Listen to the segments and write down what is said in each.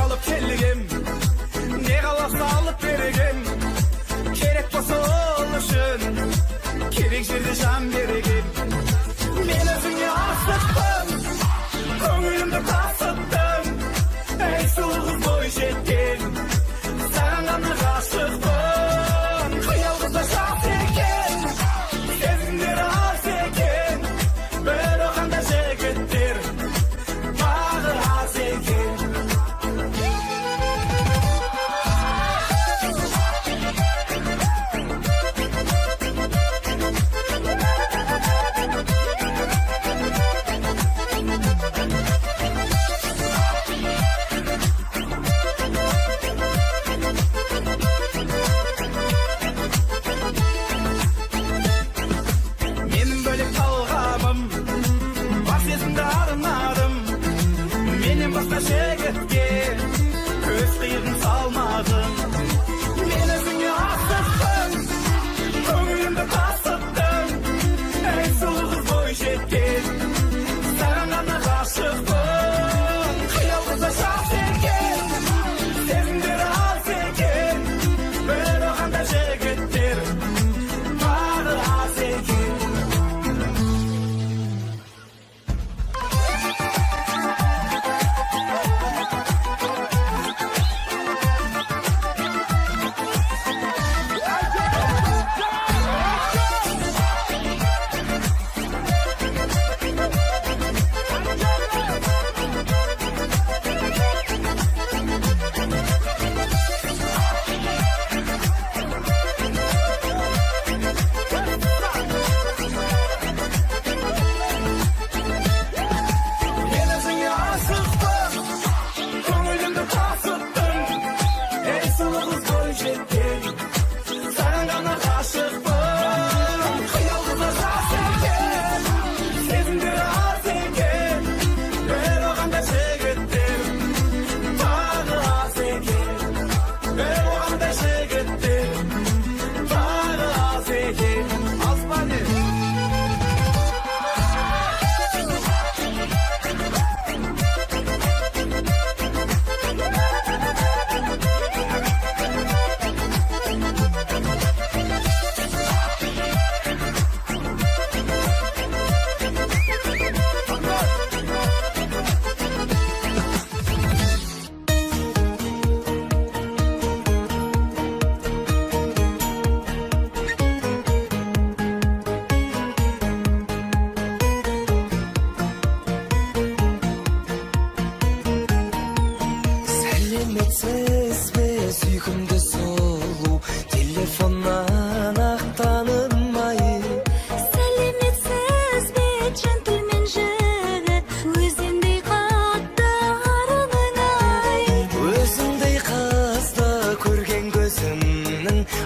Alıp kelligim, ne kalasa alıp berigim. Kerek bolsa oluşun, kerek jerde jan berigim. Men özüňe aşykdym, köňülümde tasypdym. Ey sulgy boýjetdim, sana gana aşykdym. Kıyalgyda şat eken, sezgiler az eken. Bir oganda jegitdir, bagy az eken. Şegitge köz kıyığın salmadım. Men özüňe aşykdym, köňülümde tasypdym. Ey sulgy boýjetdim, sana gana aşykdym. Kıyalgyda şat eken, sezgiler az eken. Bir oganda jegitdir, bagy az eken.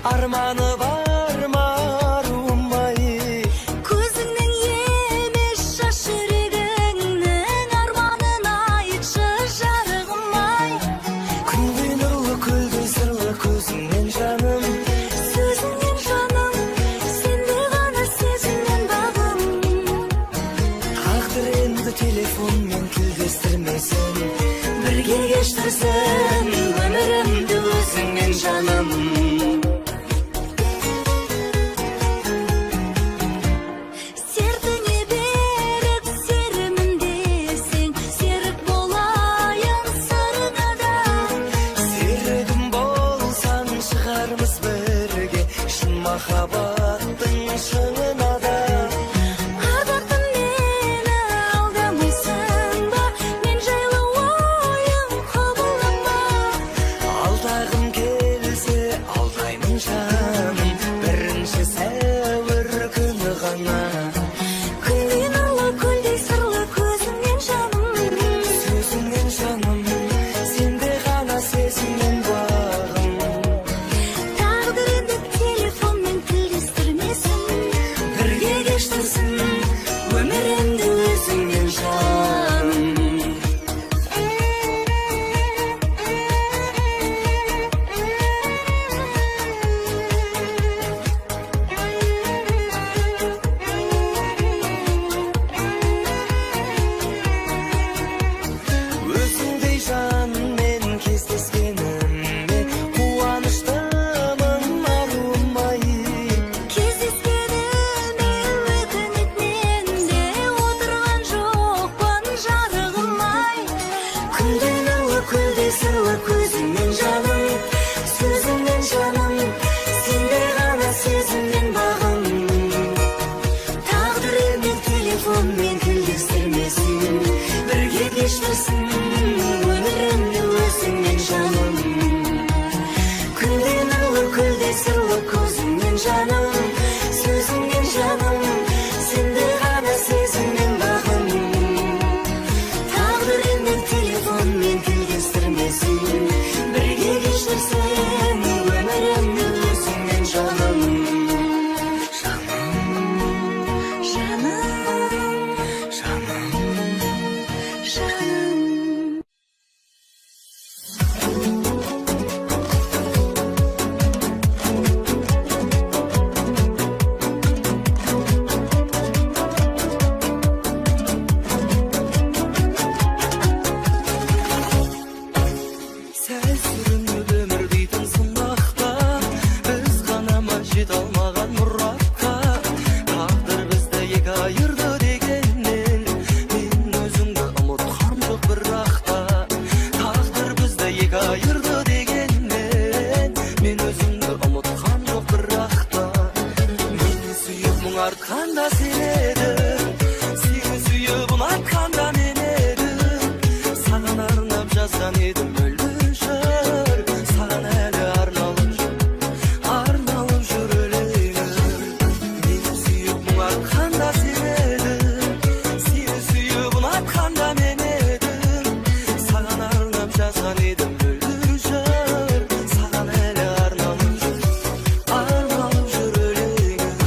Armanı var marumay. Közüňden yemiş şaşyrygynň armanyny aýtşy jarygmay. Күнгү нурлы күлдү сырлы көзүңнен жаным. Sözüňden жаным, sende gana sezimden bagym. Takdir endi telefonmen tilдестирмесин. Birge geçtirsen ömrümdi özüňden жаным. Mahabatyň şyňyna da Ardaktym meni aldamysan ba, men jaýly oýum kabullanma. aldagym kelse aldaymyn. geçtirsin ömrümde özünden canım. Күнде нұрлы күлде сырлы көзіңнен жаным, сөзіңнен жаным, сенде ғана сезімнен бағым. Тағдыр енді телефонмен тілдестірмесін, бірге кешірсін өмірімді өзіңнен жаным. Сәл сүрініп өмір дейтін сынақта, біз ғана ма жете алмаған мұратқа. Тағдыр бізді екі айырды дегеннен, мен өзіңді ұмытқан жоқ бірақта. Тағдыр бізді екі айырды дегеннен, мен өзіңді ұмытқан жоқ бірақта. Мені сүйіп мұң артқанда сен едің, сені сүйіп ұнатқанда мен едім. Саған арнап жазған едім мөлдір жыр, саған әлі арналып жүр өлеңім. Мені сүйіп мұң артқанда сен едің, сені сүйіп ұнатқанда мен едім. Саған арнап жазған едім мөлдір жыр, саған әлі арналып жүр өлеңім.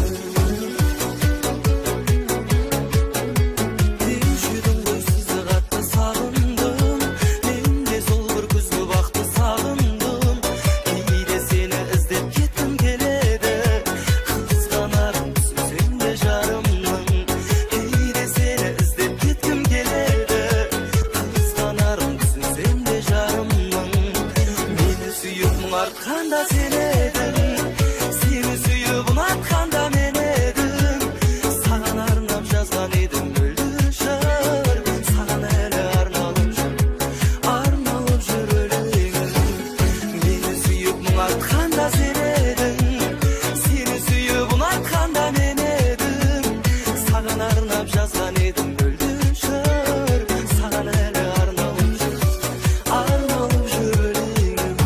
Деушідің ғой сізді қатты сағындым, мен де сол бір күзгі бақты сағындым. Кейде сені іздеп кеткім келеді, қызғанарым түсінсең де жарымның. Кейде сені іздеп кеткім келеді, қызғанарым түсінсең де жарымның. Мені сүйіп мұң артқанда сен едің, сені сүйіп ұнатқанда мен едім. Саған арнап жазған едім мөлдір жыр, саған әлі арналып жүр өлеңім. Мені сүйіп мұң артқанда сен едің, сені сүйіп ұнатқанда мен едім. Саған арнап жазған едім мөлдір жыр, саған әлі арналып жүр өлеңім.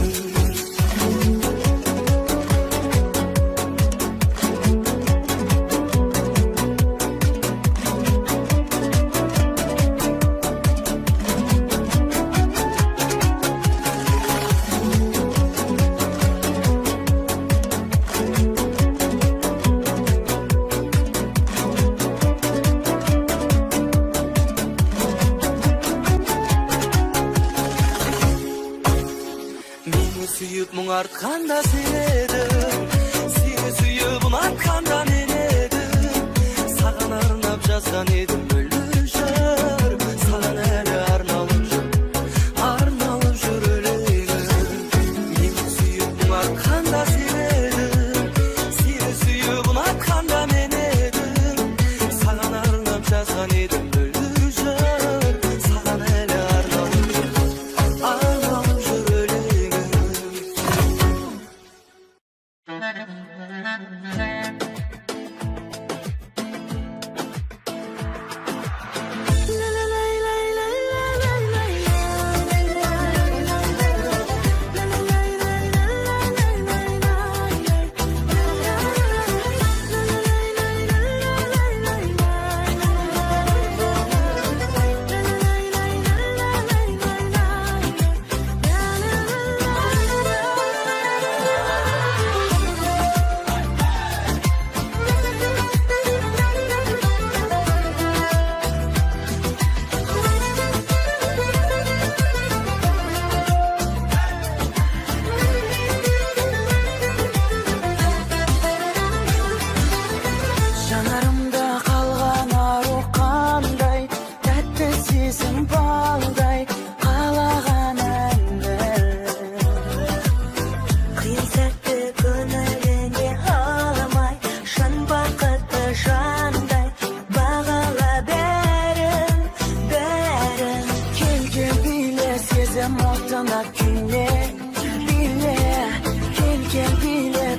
Мені сүйіп мұң артқанда сен едің, сені сүйіп ұнатқанда мен едім. Саған арнап жазған едім мөлдір жыр, саған әлі арналып жүр өлеңім. Мені сүйіп мұң артқанда сен едің, сені сүйіп ұнатқанда мен едім. Саған арнап жазған едім мөлдір жыр, саған әлі арналып жүр өлеңім.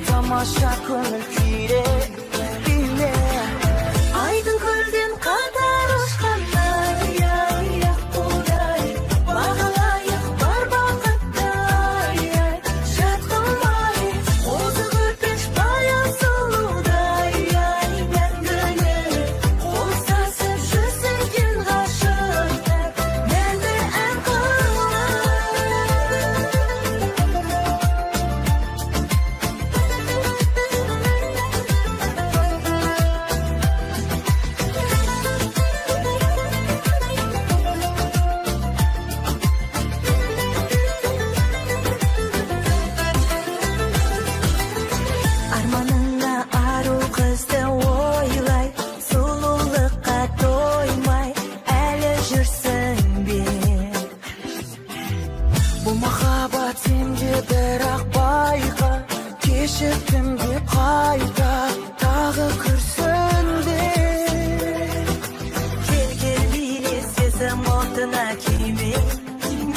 Тамаша көңіл күйде биле Айдың көлден қатар ұшқандай Аяқ қолда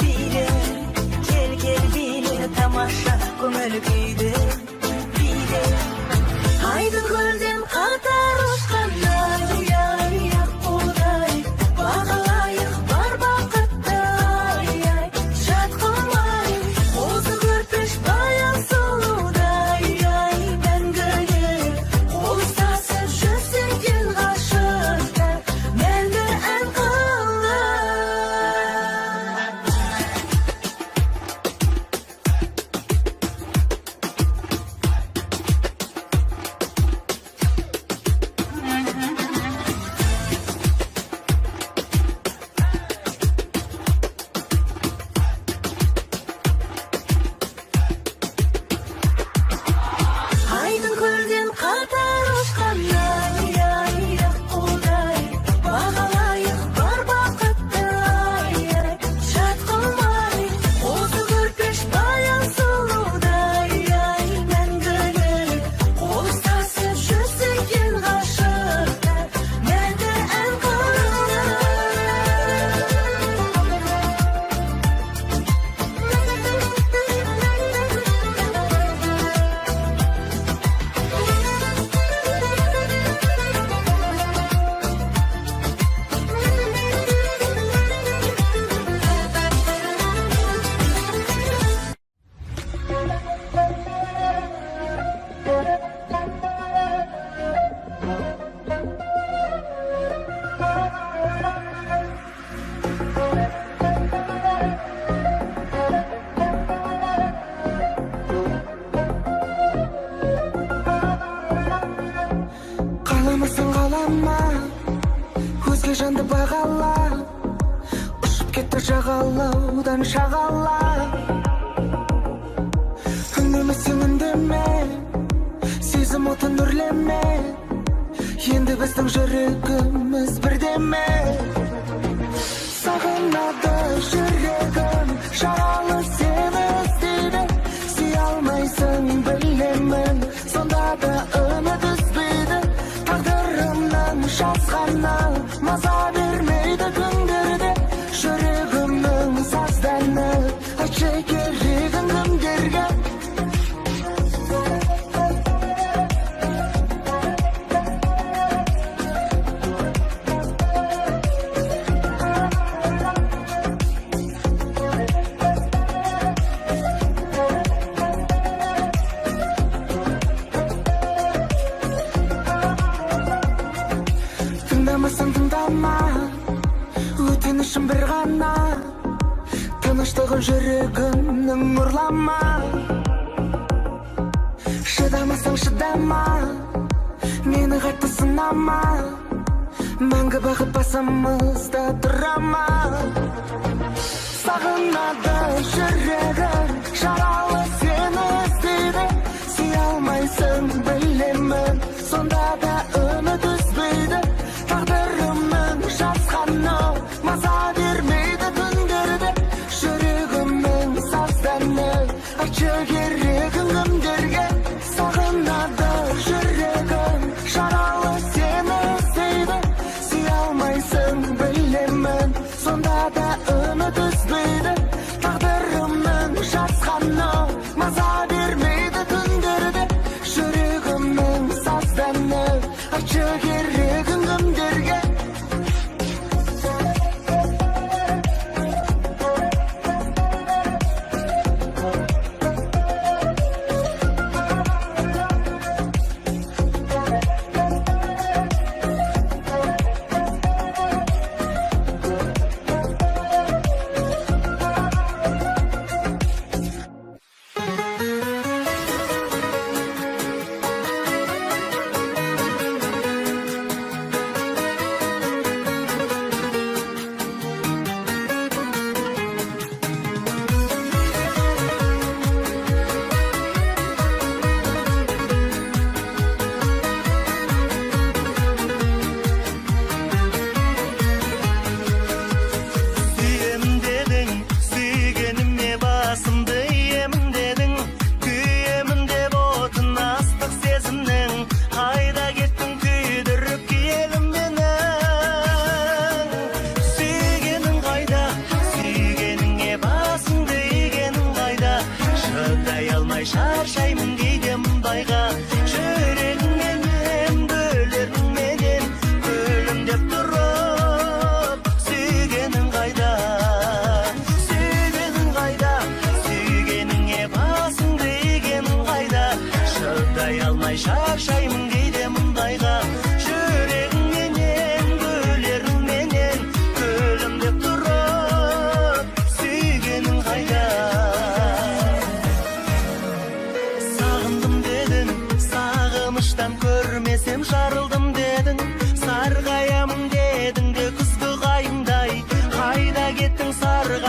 bile gel bile tamaşa köngül kuydu bile haydi ko'zim qatar uçqanday yar oday bağlayıq var baqытта şat qılmay qo'zi ko'rpish bayan suluday мәңгілік қол ұстасып жүрсек ел ғашықта мәңгі ән қылып Айдың көлден қатар ұшқандай одай бағалайық бар бақытты шат қылмай қозы көрпеш баян сұлудай мәңгілік қол ұстасып жүрсек ел ғашықта мәңгі ән қаламасың қалама өзге жанды бағала ұшып кетті жағалаудан шағала үндемесең үндеме сезім отын үрлеме енді біздің жүрегіміз бірдеме сағынады жүрегім жаралы сені іздейді сүйе алмайсың білемін сонда да үміт үзбейді тағдырымның жазғаны маза бермейді күндерде жүрегімнің сазданы айтшы керегін кімдерге тыңдамасаң тыңдама өтінішім бір ғана тыныштығын жүрегімнің ұрлама шыдамасаң шыдама мені қатты сынама мәңгі бағып басымызда тұрама сағынады жүрегім жаралы сені іздейді сүйе алмайсың білемін сонда да үміт үзбейді тағдырымның жазғаны маза бермейді күндерде жүрегімнің сазданы айтшы керегін кімдерге сағынады жүрегім жаралы сені іздейді сүйе алмайсың білемін сонда да үміт үзбейді тағдырымның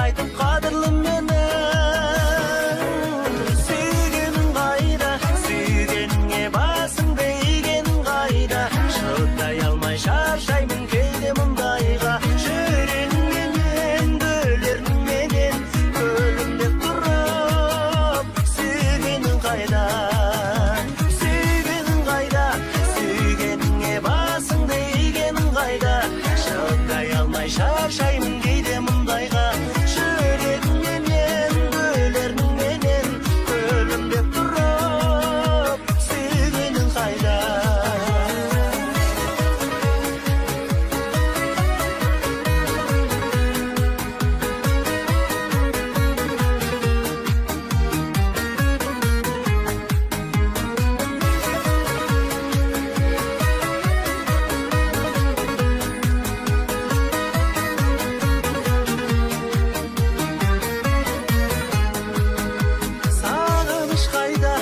айтып қадірлім менің сүйгенің қайда сүйгеніңе басыңды игенің қайда шыдай алмай шаршаймын кейде мұндайға жүрегіңменен гүлеріңменен күлімдеп тұрып сүйгенің қайда сүйгенің қайда сүйгеніңе басыңды игенің қайда шыдай алмай шаршаймын кейде мұндайға жүрегіңменен гүлеріңменен күлімдеп тұрып сүйгенің қайда сағыныш қайда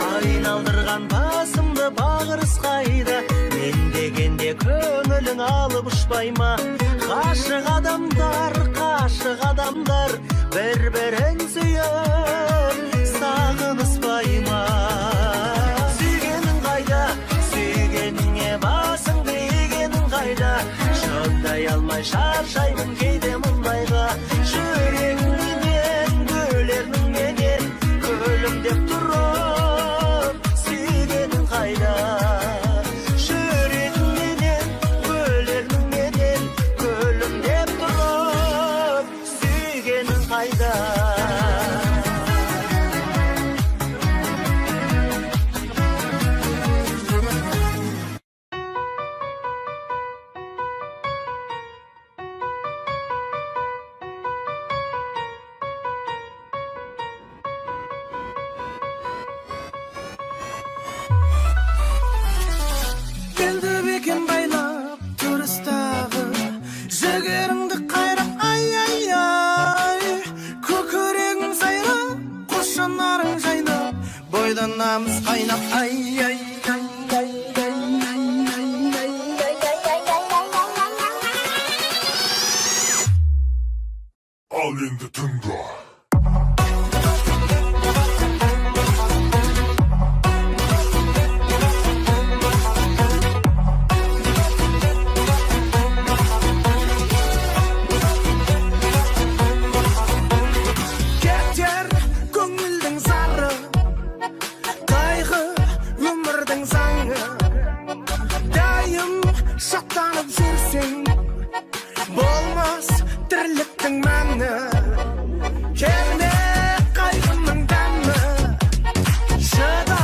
айналдырған басымды бағырыс қайда мен дегенде көңілің алып ұшпай ма ғашық адамдар бір-бірін сүйіп сағыныспай ма сүйгенің қайда сүйгеніңе басыңды игенің қайда шыдай алмай шаршаймын кейде мұндайға жүрегіңменен гүлеріңменен күлімдеп тұрып сүйгенің қайда жүрегіңменен гүлеріңменен күлімдеп тұрып сүйгенің қайда Келді бекен байлап тұрыстағы жігеріңді қайрап ай көкірегің сайрап қос жанарың жайнап бойдан намыс қайнап ай Al енді тыңда кетер көңілдің зары қайғы өмірдің заңы дайым шаттанып жүрсең болмас тірліктің мәні келме қайғының дәмі шыда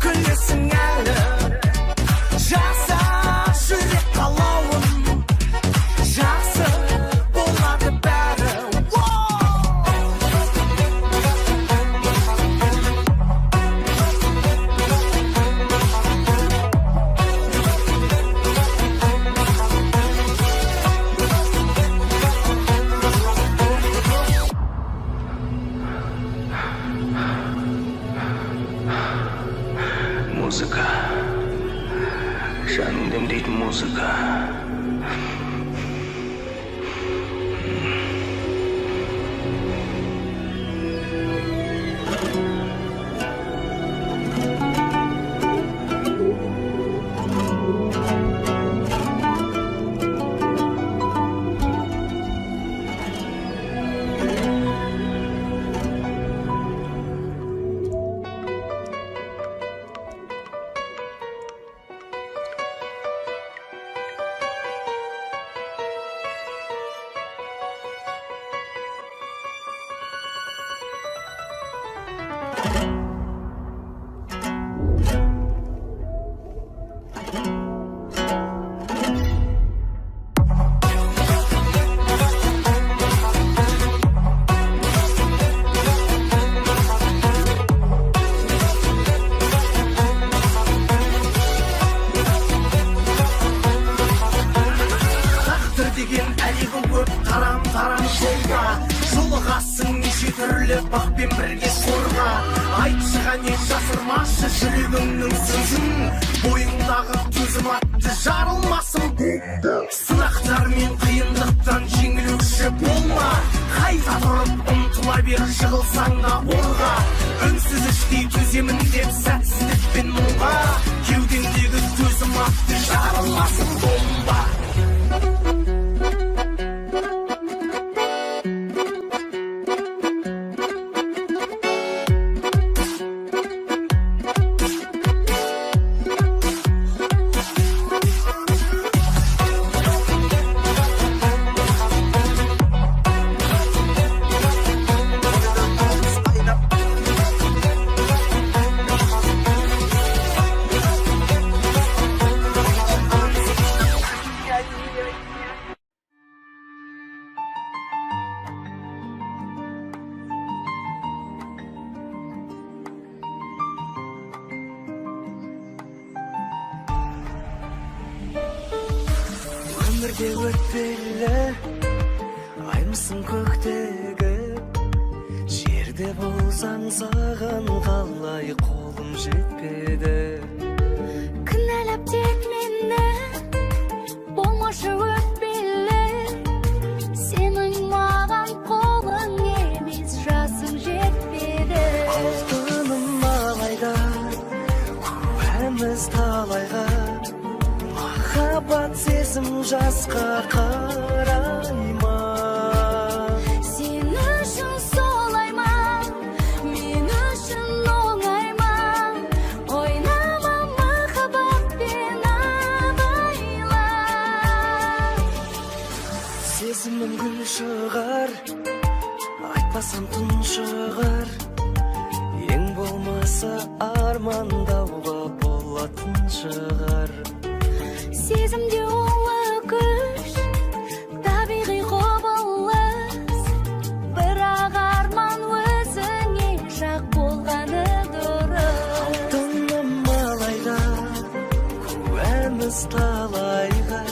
күлесің әлі жаса жүрек қалауын жақсы болады бәрі музыка жаның демдейтін музыка бақпен бірге сорға айтшы қане жасырмашы жүрегіңнің сөзін бойыңдағы төзім атты жарылмасын сынақтар мен қиындықтан жеңілуші болма қайта тұр бері жығылсаң да орға, үнсіз іштей төземін деп сәтсіздікпен мұңға, кеудеңдегі төзім атты жарылмасын бомба. Өмірде өтпелі аймысың көктегі, жерде болсаң саған қалай қолым жетпеді. Кінәлап тек мені, болмашы өтпелі, сенің маған қолың емес, жасың жетпеді. Алтыным алайда, куәміз талайға, махаббат сезім жасқа қарай ма? Сен үшін солай ма, мен үшін оңай ма? Ойнама махаббатпен абайла. Сезімім гүл шығар, айтпасам түн шығар, ең болмаса армандауға болатын шығар. Сезімде улы күш, табиғи құбылыс, бірақ арман өзіңе жақ болғаны дұрыс. Алтыным алайда, куәміз талайға,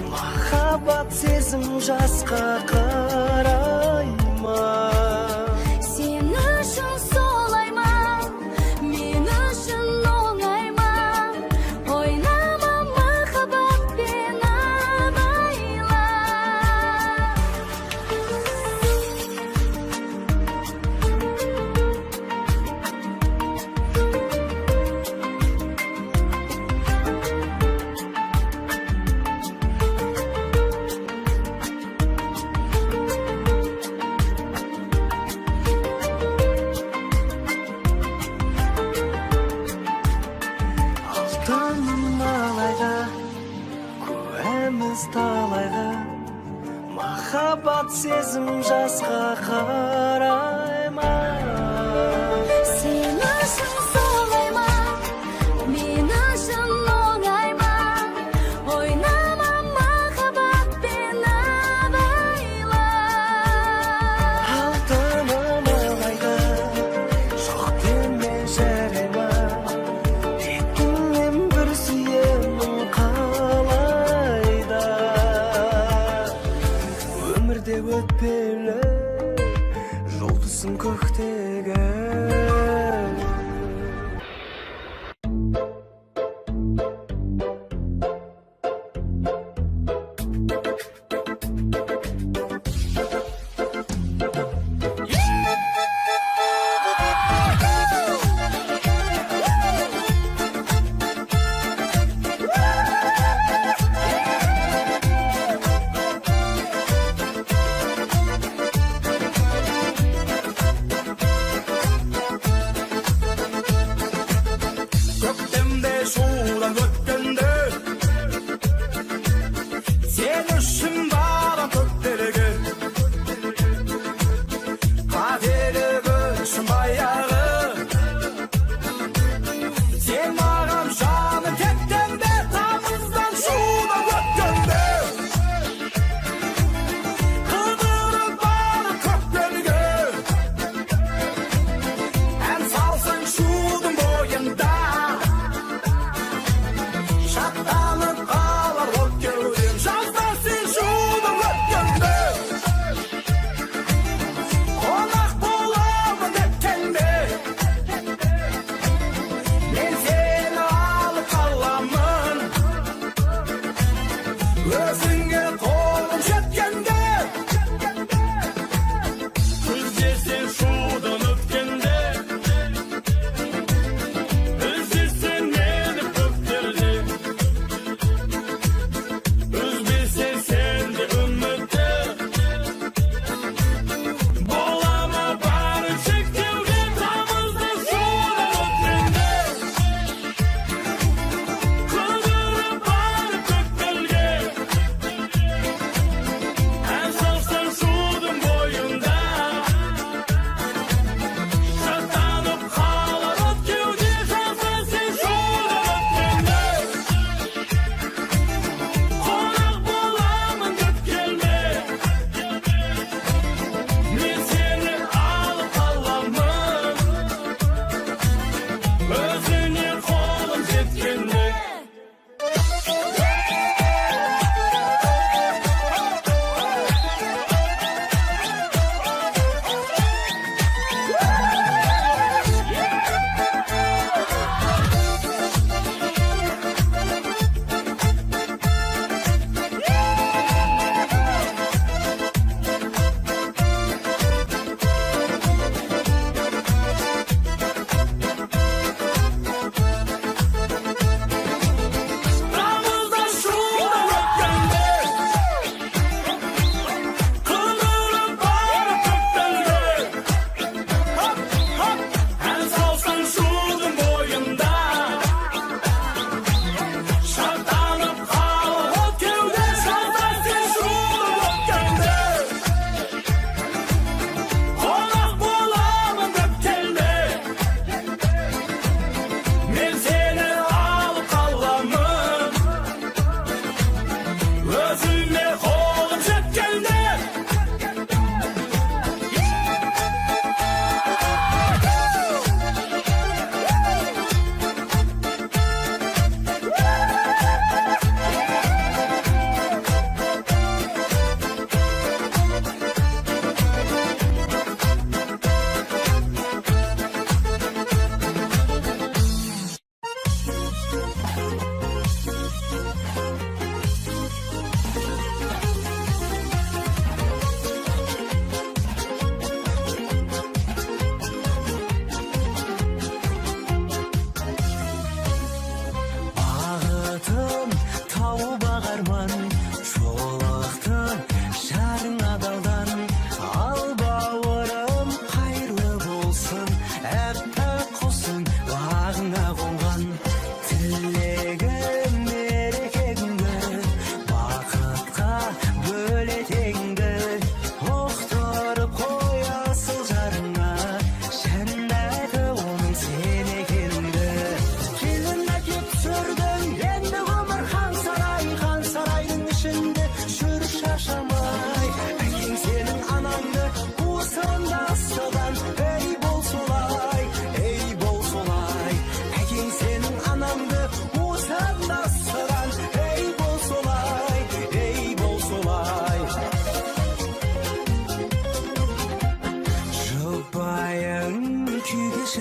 махаббат сезім жасқа қарай ма? Сен үшін солай ма, мен үшін оңай ма? Ойнама махаббатпен абайла. Алтыным алайда, куәміз талайға, махаббат сезім жасқа қарай ма? Сен үшін солай ма, мен үшін оңай ма? Ойнама махаббатпен абайла. Алтыным алайда, жоқ деме жарема, бетіңнен бір сүйемін қалайда. Өмірде өтпелі жұлдызың көктегі.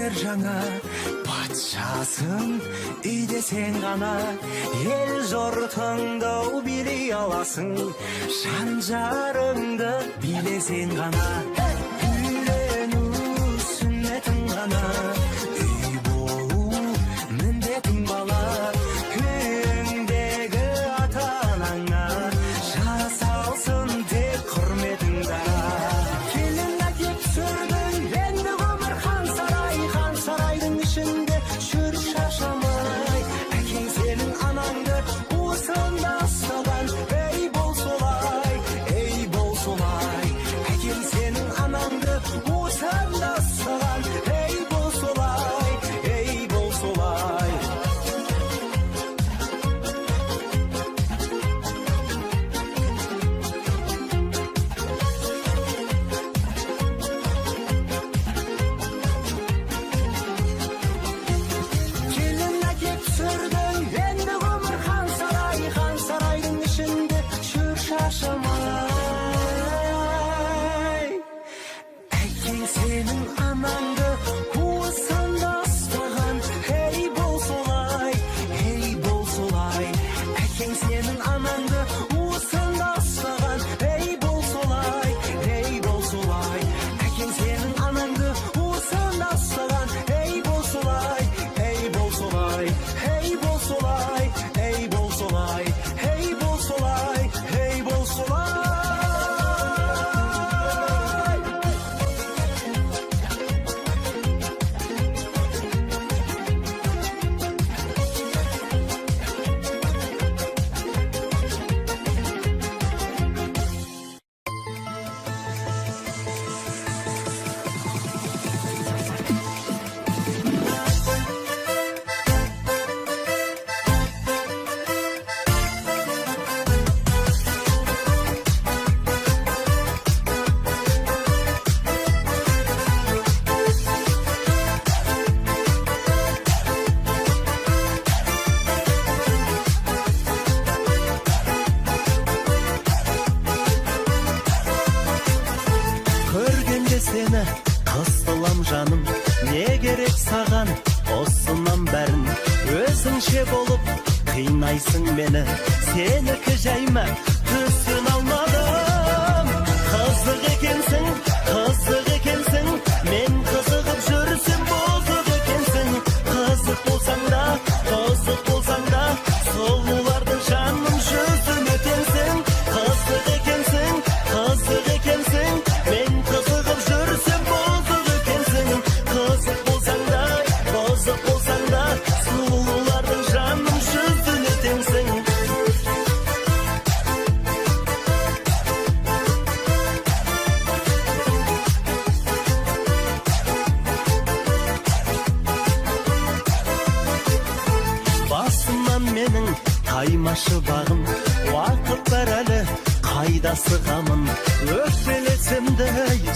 билер жаңа патшасың үйде сен ғана ел жұртыңды билей аласың жан жарыңды билесең ғана үйлену сүннетің ғана үй болу міндетің бала үйіңдегі ата анаңа жасалсын тек құрметің дара келін әкеп түсірдің енді өмір хан сарайдың ішінде жүр шашамай әкең сенің анаңды уысында ұстаған ей бол солай әкең сенің анаңды уысында ұстаған ей бол солай келін әкеп түсірдің енді өмір хан сарайдың ішінде жүр шашамай әкең сенің анаңды уысында ұстаған ей бол солай әкең сенің анаңды уысында ұстаған ей бол солай әкең сенің анаңды уысында ұстаған ей бол солай көргенде сені қыстылам жаным не керек саған осынан бәрін өзіңше болып қинайсың мені сенікі жайма түсін алмадым қызық екенсің мен қызығып жүрсем бозық екенсің қызық болсаң да сұлулардың жаным жүзін өтенсің қызық екенсің мен қызығып жүрсем бозық екенсің қызық болсаң да сұлулардың жаным жүзін өтенсің басымнан менің таймашы бағым уақыт бар әлі қайда сығамын өкпелесем де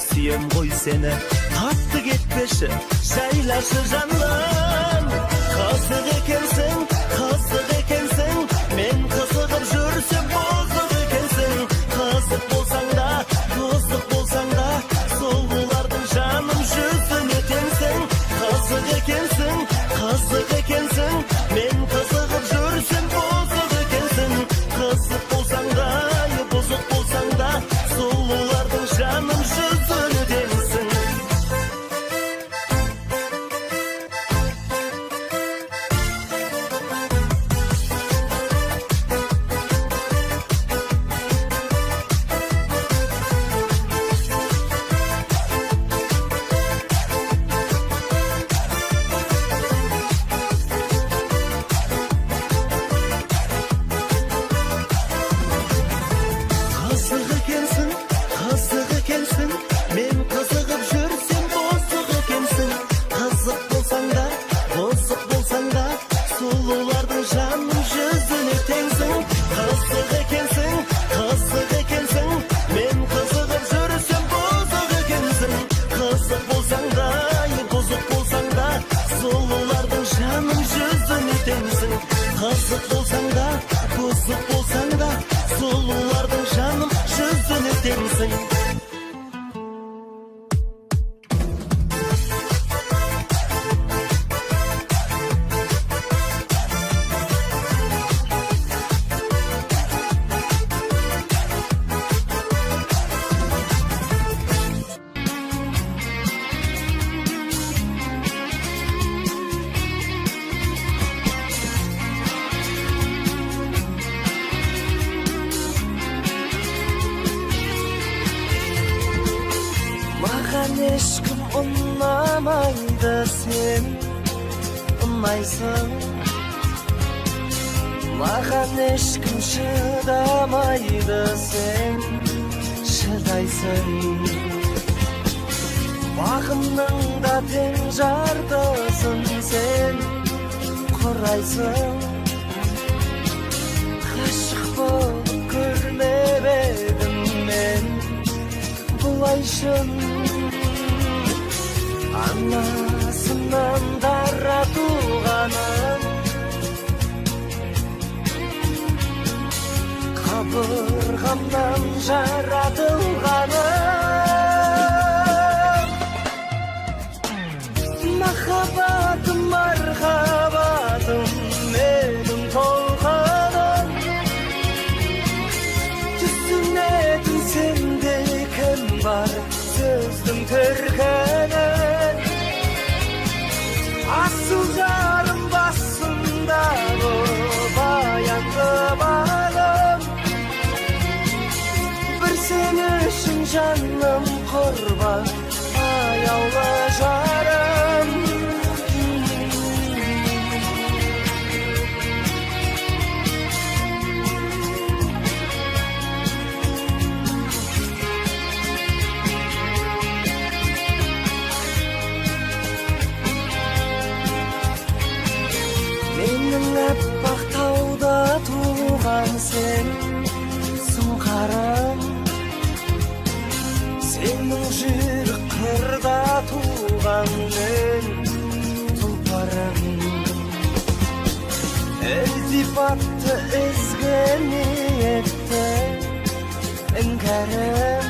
сүйем ғой сені қатты кетпеші жайлашы жаным қызық екенсің мен қызығып жүрсем бозық екенсің қызық болсаң да сұлулардың жаным жүзін өтенсің қызық екенсің мен қызығып жүрсем бозық екенсің қызық болсаң да сұлулардың жаным жүзін өтенсің Маған ешкім ұнамайды, сен ұнайсың. Маған ешкім шыдамайды, сен шыдайсың. Бағымның да тең жартысын сен құрайсың. Ғашық болып көрмеп едім мен бұлай шын. Анасынан дара туғаным, қабырғамнан жаратылғаным. Махаббатым, мархабатым, менің толғаным. Түсінетін сенде кім бар, сөздің төркінін. Асыл жарым басындағы баянды бағым. Бір сен үшін жаным құрбан, аяулы жарым. Менің әппақ тауда туған сен сұңқарым. Сенің жүйрік қырда туған мен тұлпарым. Ілтипатты ізгі ниетті іңкәрім.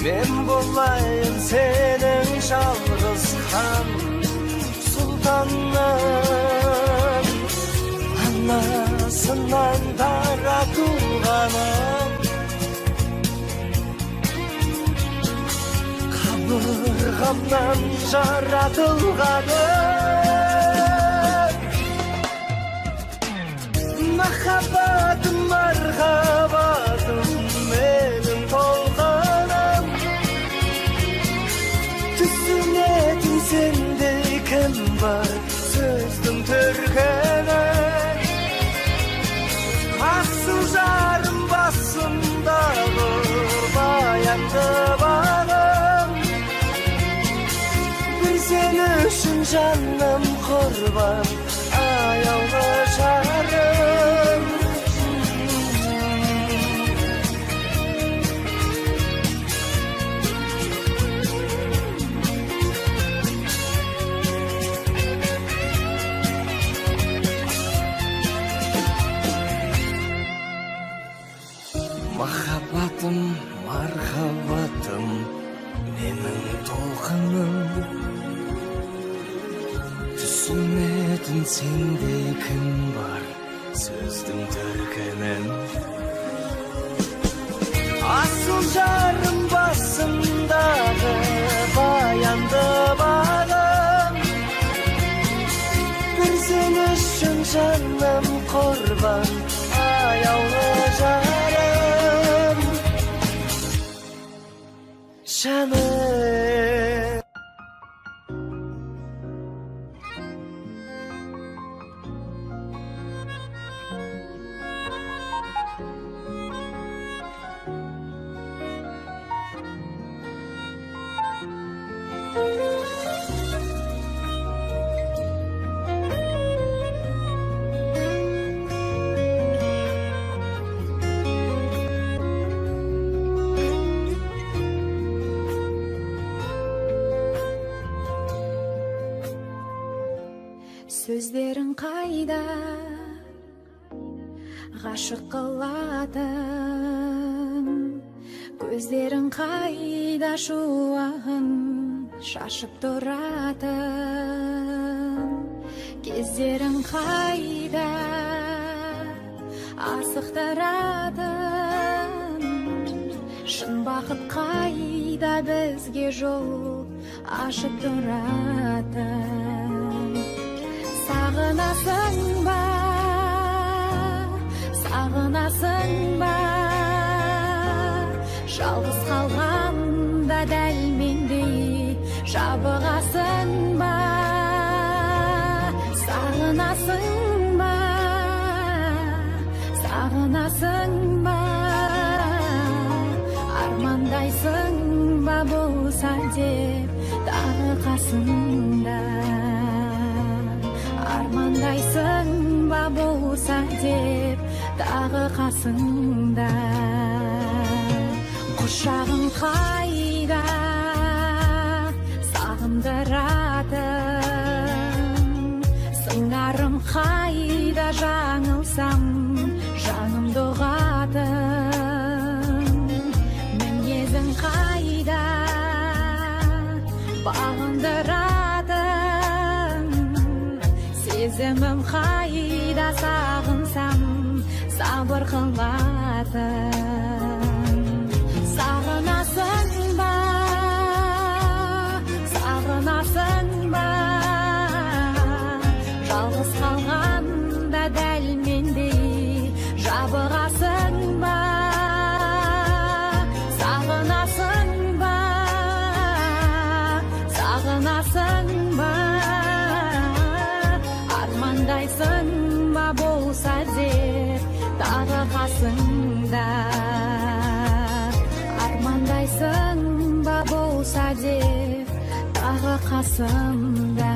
Мен болайын сенің жалғыз хан сұлтаным. Анасынан дара туғаным, қабырғамнан жаратылғаным. Махаббатым, мархабатым, менің толғаным. Түсінетін сенде кім бар, сөздің төркінін. Асыл жарым басымдағы баянды бағым. Бір сен үшін жаным құрбан, аяулы жарым. Махаббатым, мархаббатым, менің толқыным. Түсінетін сенде кім бар, сөздің төркінін. Асыл жарым басымдағы баянды бағым. Бір сен үшін жаным құрбан, аяулы жарым. Жаным. Сөздерің қайда, ғашық қылатын. Көздерің қайда, шуағын шашып тұратын. Кездерің қайда, асықтыратын. Шын бақыт қайда, бізге жол ашып тұратын. Сағынасың ба, сағынасың ба, жалғыз қалғанда жабығасың ба, сағынасың ба, сағынасың ба, армандайсың ба болса деп тағы қасыңда, армандайсың ба болса деп тағы қасыңда. Құшағың қайда сағындыратын, сыңарым қайда жаңылсам жанымды ұғатын, мінезің қайда бағындыратын, сезімім қайда сағынсам сабыр қылатын. Сағынасың ба, сағынасың ба, жалғыз қалғанда дәл мендей жабығасың ба, сағынасың ба, сағынасың ба, армандайсың ба болса деп тағы қасыңда, армандайсың ба болса деп тағы қасымда.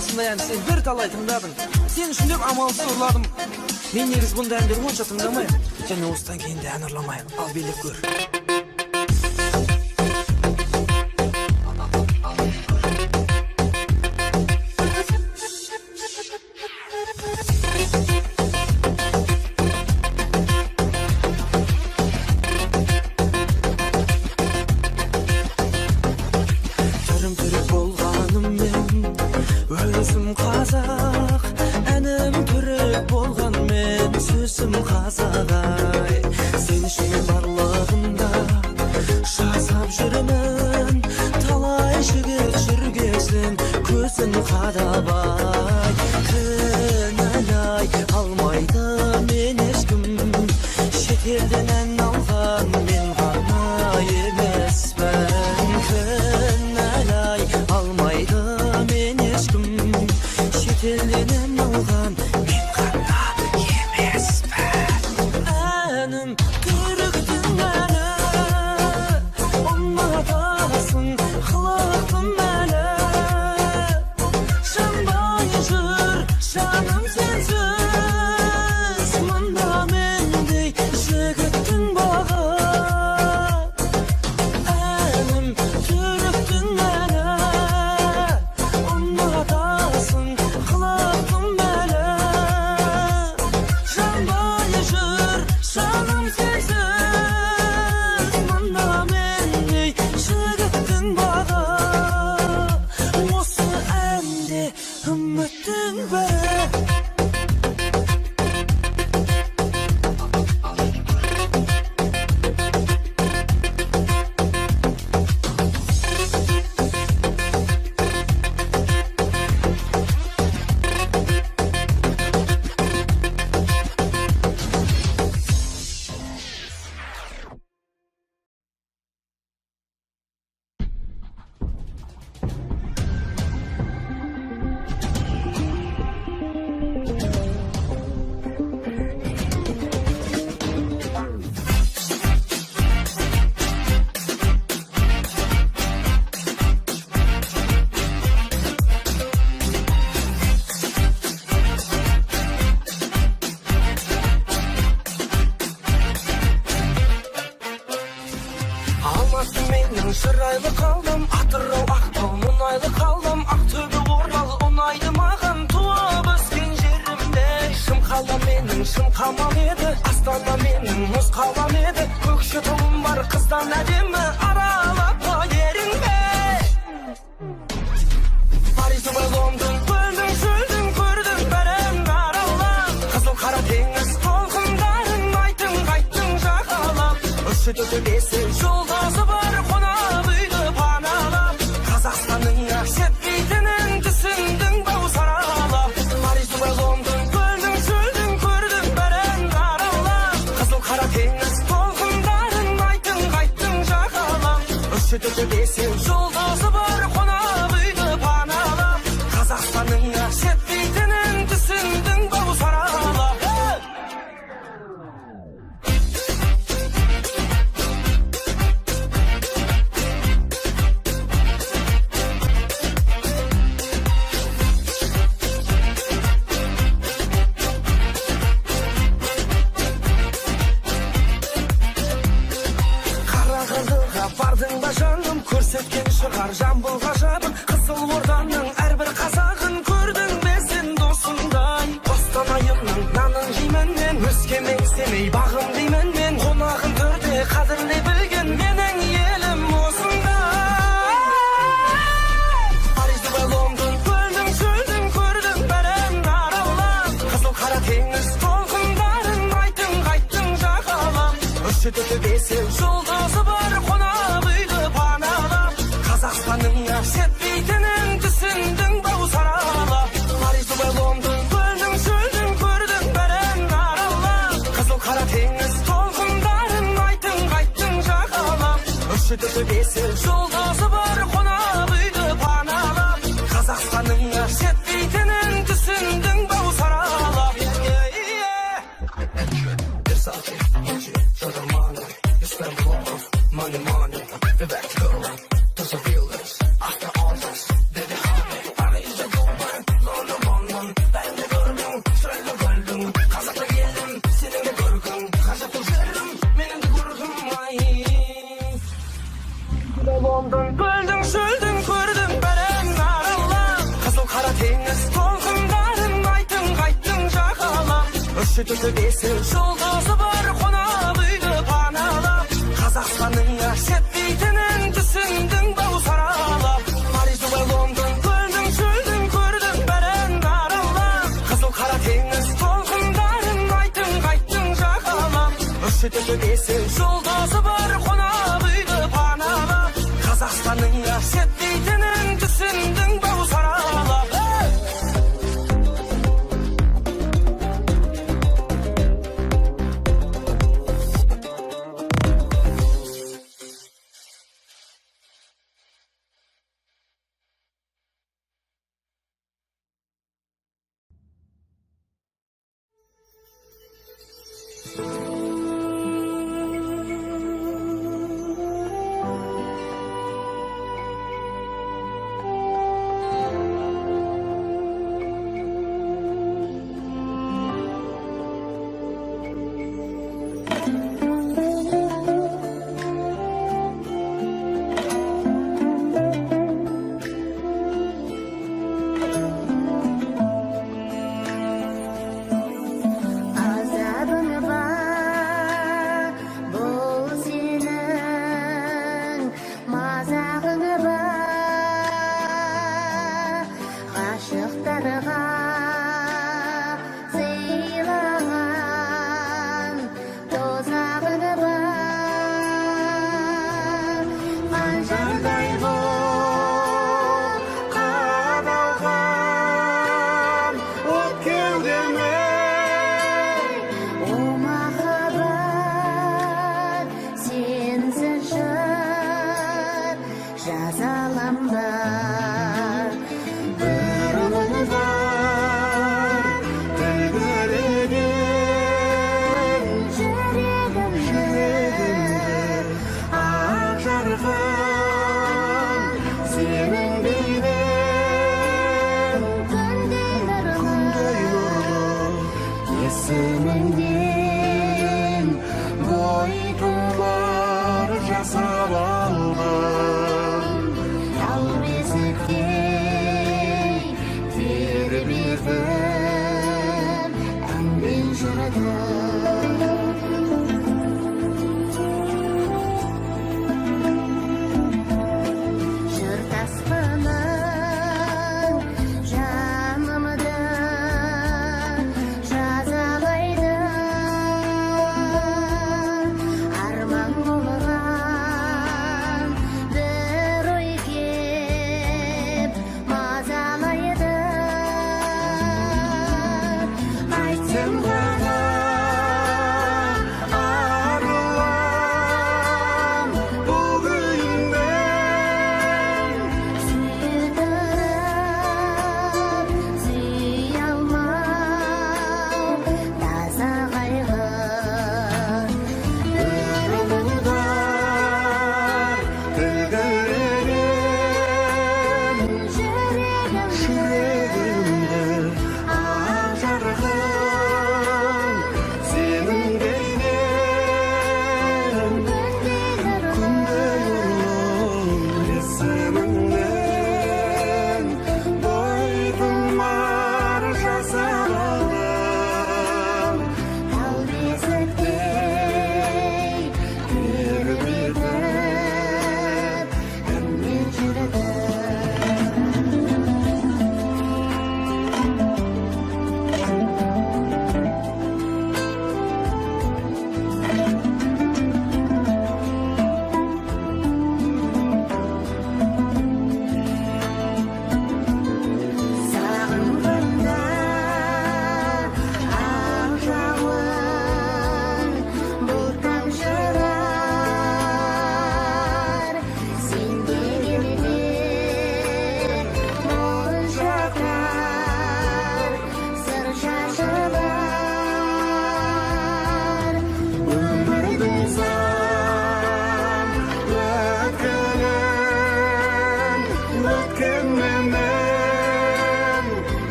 Осындай әнді сен бір талай тыңдадың. Сен үшін деп амалсыз ұрладым. Мен негіз бұндай әндерді онша тыңдамаймын. Және осыдан кейін де ән ұрламаймын. Ал билеп көр. Özüm Kazak, enim болған мен сөзім қазағай сен үшін барлығында жасап жүрмін талай жігіт жүргесін көзін қадабай кінәлай алмайды мен ешкім шетелден ән алған мен ғана емеспін кінәлай алмайды мен ешкім шетелден ән алған мен ғана емеспін әнім түріктің әні ұнатасың қылықтым әлі жанбай жүр жаным сенсіз мында мендей жігіттің бағы әнім түріктің әні ұнатасың қылықтым әлі жанбай жүр жаным сенсіз мында мендей жігіттің бағы осы әнде үміттің бәрі алматы менің шырайлы қалдым атырау ақтау мұнайлы қалдым ақтөбе орал ұнайды маған туып өскен жерімде шымқала менің шымқамам еді астана менің мұз қалам еді көкшетауым бар қыздан әдемі аралап еріңбе Париж Дубай Лондон көлдің шөлдің көрдің бәрін аралап қызыл қара теңіз толқындарын айттың қайттың жағалап үш төрт бес жолдасы бар қонақ үйді паналап қазақстанның жетпейтінін түсіндің бау саралап Париж Дубай Лондон көлдің шөлдің көрдің бәрін аралап қызыл қара теңіз толқындарын айттың қайттың жағалап үш төрт бес жолдасы бар қонақ үйді паналап қазақстанның жетпейтінін түсіндің бау саралап Қарағандыға бардың ба жаным көрсеткен шығар жамбыл ғажабын Қызылорданың әрбір қазағын көрдің бе сен досыңдай қостанайымның нанын жеймін мен өскемен семей бағым деймін мен қонағын төрде қадірлей білген менің елім осындай Париж Дубай Лондон көлдің шөлдің көрдің бәрін аралап қызыл қара теңіз толқындарын айттың қайттың жағалап үш төрт бес жолдасы бар қонақ үйді паналап қазақстанның жетпейтінін түсіндің бау саралап Париж Дубай Лондон көлдің шөлдің көрдің бәрін аралап қызыл қара теңіз толқындарын айттың қайттың жағалап үш төрт бес жолдасы бар қонақ үйді паналап қазақстанның жетпейтінін түсіндің бау саралап Лондон көлдің шөлдің көрдің бәрін аралап қызыл қара теңіз толқындарын айттың қайттың жағалап үш төрт бес жолдасы бар қонақ үйді паналап қазақстанның жетпейтінін түсіндің бау саралап Париж Дубай Лондон көлдің шөлдің көрдің бәрін аралап қызыл қара теңіз толқын Көшөтөкө кесин жолдосы бар конак үйдө панага Казакстанның асет дейтинин түсүндүң ба саралап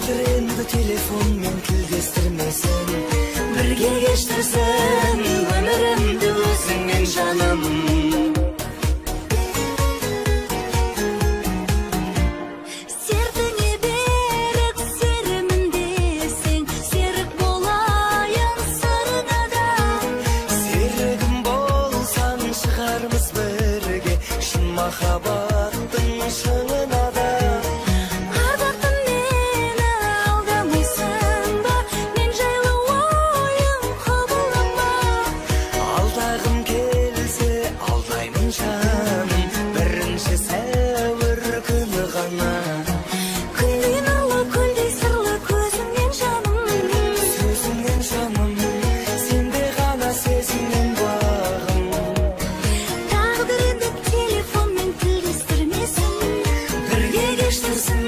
Taqdir endi telefonmen tilgestirmesen, birge geçtirsen ömrümdü özüңмен жаным. Сердіңе берік серімін десең, серік болайын сырыңа да. Серігім болсаң шығармыз бірге, шын махаббаттың шыңына да. Ардақтым мені алдамайсың ба, мен жайлы ойым қабылдама. Алдағым келсе алдаймын жаным, бірінші сәуір күні ғана. Күндей нұрлы, көлдей сырлы көзіңнен жаным. Сөзіңнен жаным, сенде ғана сезімнен бағым. Тағдыр енді телефонмен тілдестірмесін, Бірге кештірсін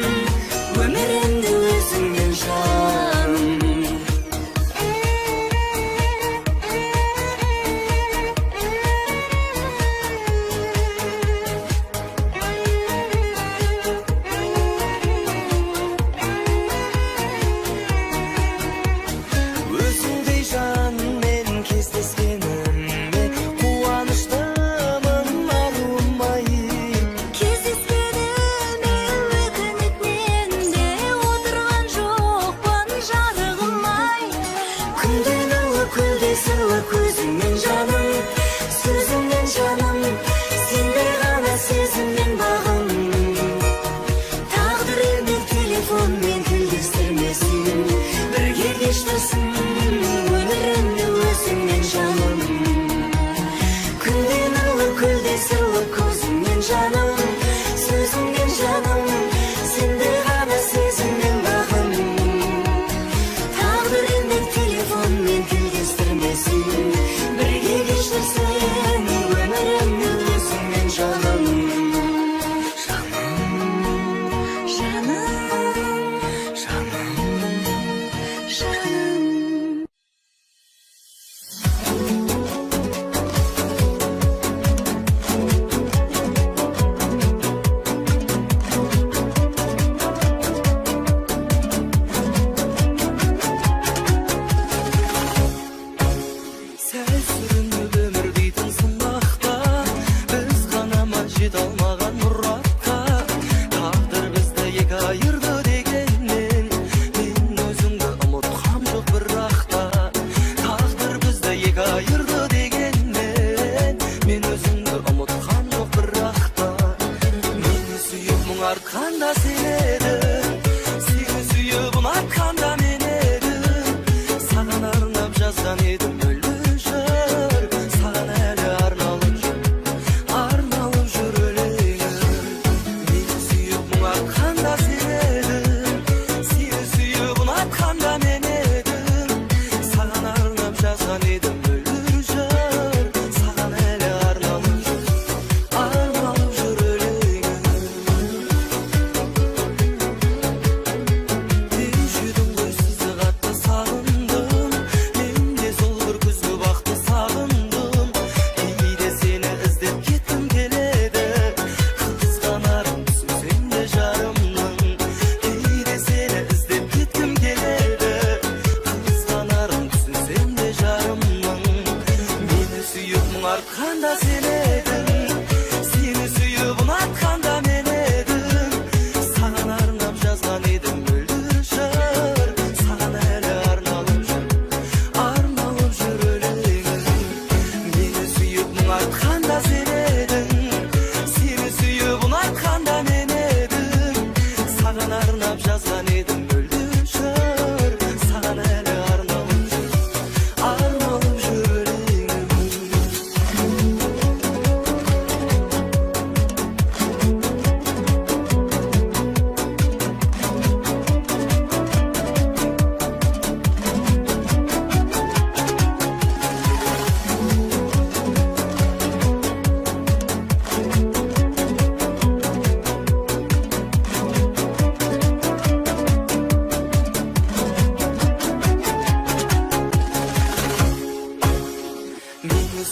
өмірімді өзіңмен жаным. Өзіңдей жанмен кездескеніме қуаныштымын арылмай. кездескеніме өкінетінен де отырған жоқпын жарығым-ай. Күндей нұрлы, көлдей сырлы көзіңмен жаным, сөзіңмен жаным, сенде ғана сезіммен бағым. Тағдыр енді Телефонмен тілдестірмесін, бірге кештірсін өмірімді өзіңмен жаным. Күндей нұрлы, көлдей сырлы көзіңмен жаным, сөзіңмен жаным, сенде ғана сезіммен бағым. тағдыр енді Телефонмен тілдестірмесін, бірге кештірсін өмірімді өзіңмен жаным. жаным. Сәл сүрініп өмір дейтін сынақта, біз ғана ма жете алмаған мұратқа. Тағдыр бізді екі айырды дегенмен, мен өзіңді ұмытқам жоқ бірақта. Тағдыр бізді екі айырды дегенмен, мен өзіңді ұмытқам жоқ бірақта. Мені сүйіп мұң артқанда сен едің, сені сүйіп ұнатқанда мен едім. Саған арнап жазған едім өлі жыр, саған әлі арналып жүр өлеңім. Мені сүйіп мұң артқанда сен едің, сені сүйіп ұнатқанда мен едім. Саған арнап жазған едім өлі жыр, саған әлі арналып жүр өлеңім. Деушідің ғой сізді қатты сағындым, мен де сол бір күзгі бақты сағындым. Кейде сені іздеп кеткім келеді, қызғанарым түсінсең де жарымның. Кейде сені іздеп кеткім келеді, қызғанарым түсінсең де жарымның. Мені сүйіп мұң артқанда сен едің, сені сүйіп ұнатқанда мен едім. Саған арнап жазған едім өлі жыр, саған әлі арналып жүр өлеңім. Мені сүйіп мұң артқанда сен едің, сені сүйіп ұнатқанда мен едім. Саған арнап жазған едім өлі жыр, саған әлі арналып жүр өлеңім.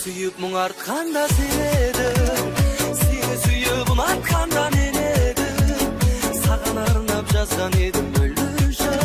сүйіп мұң артқанда сен едің, сені сүйіп ұнатқанда мен едім, саған арнап жазған едім өлі жыр.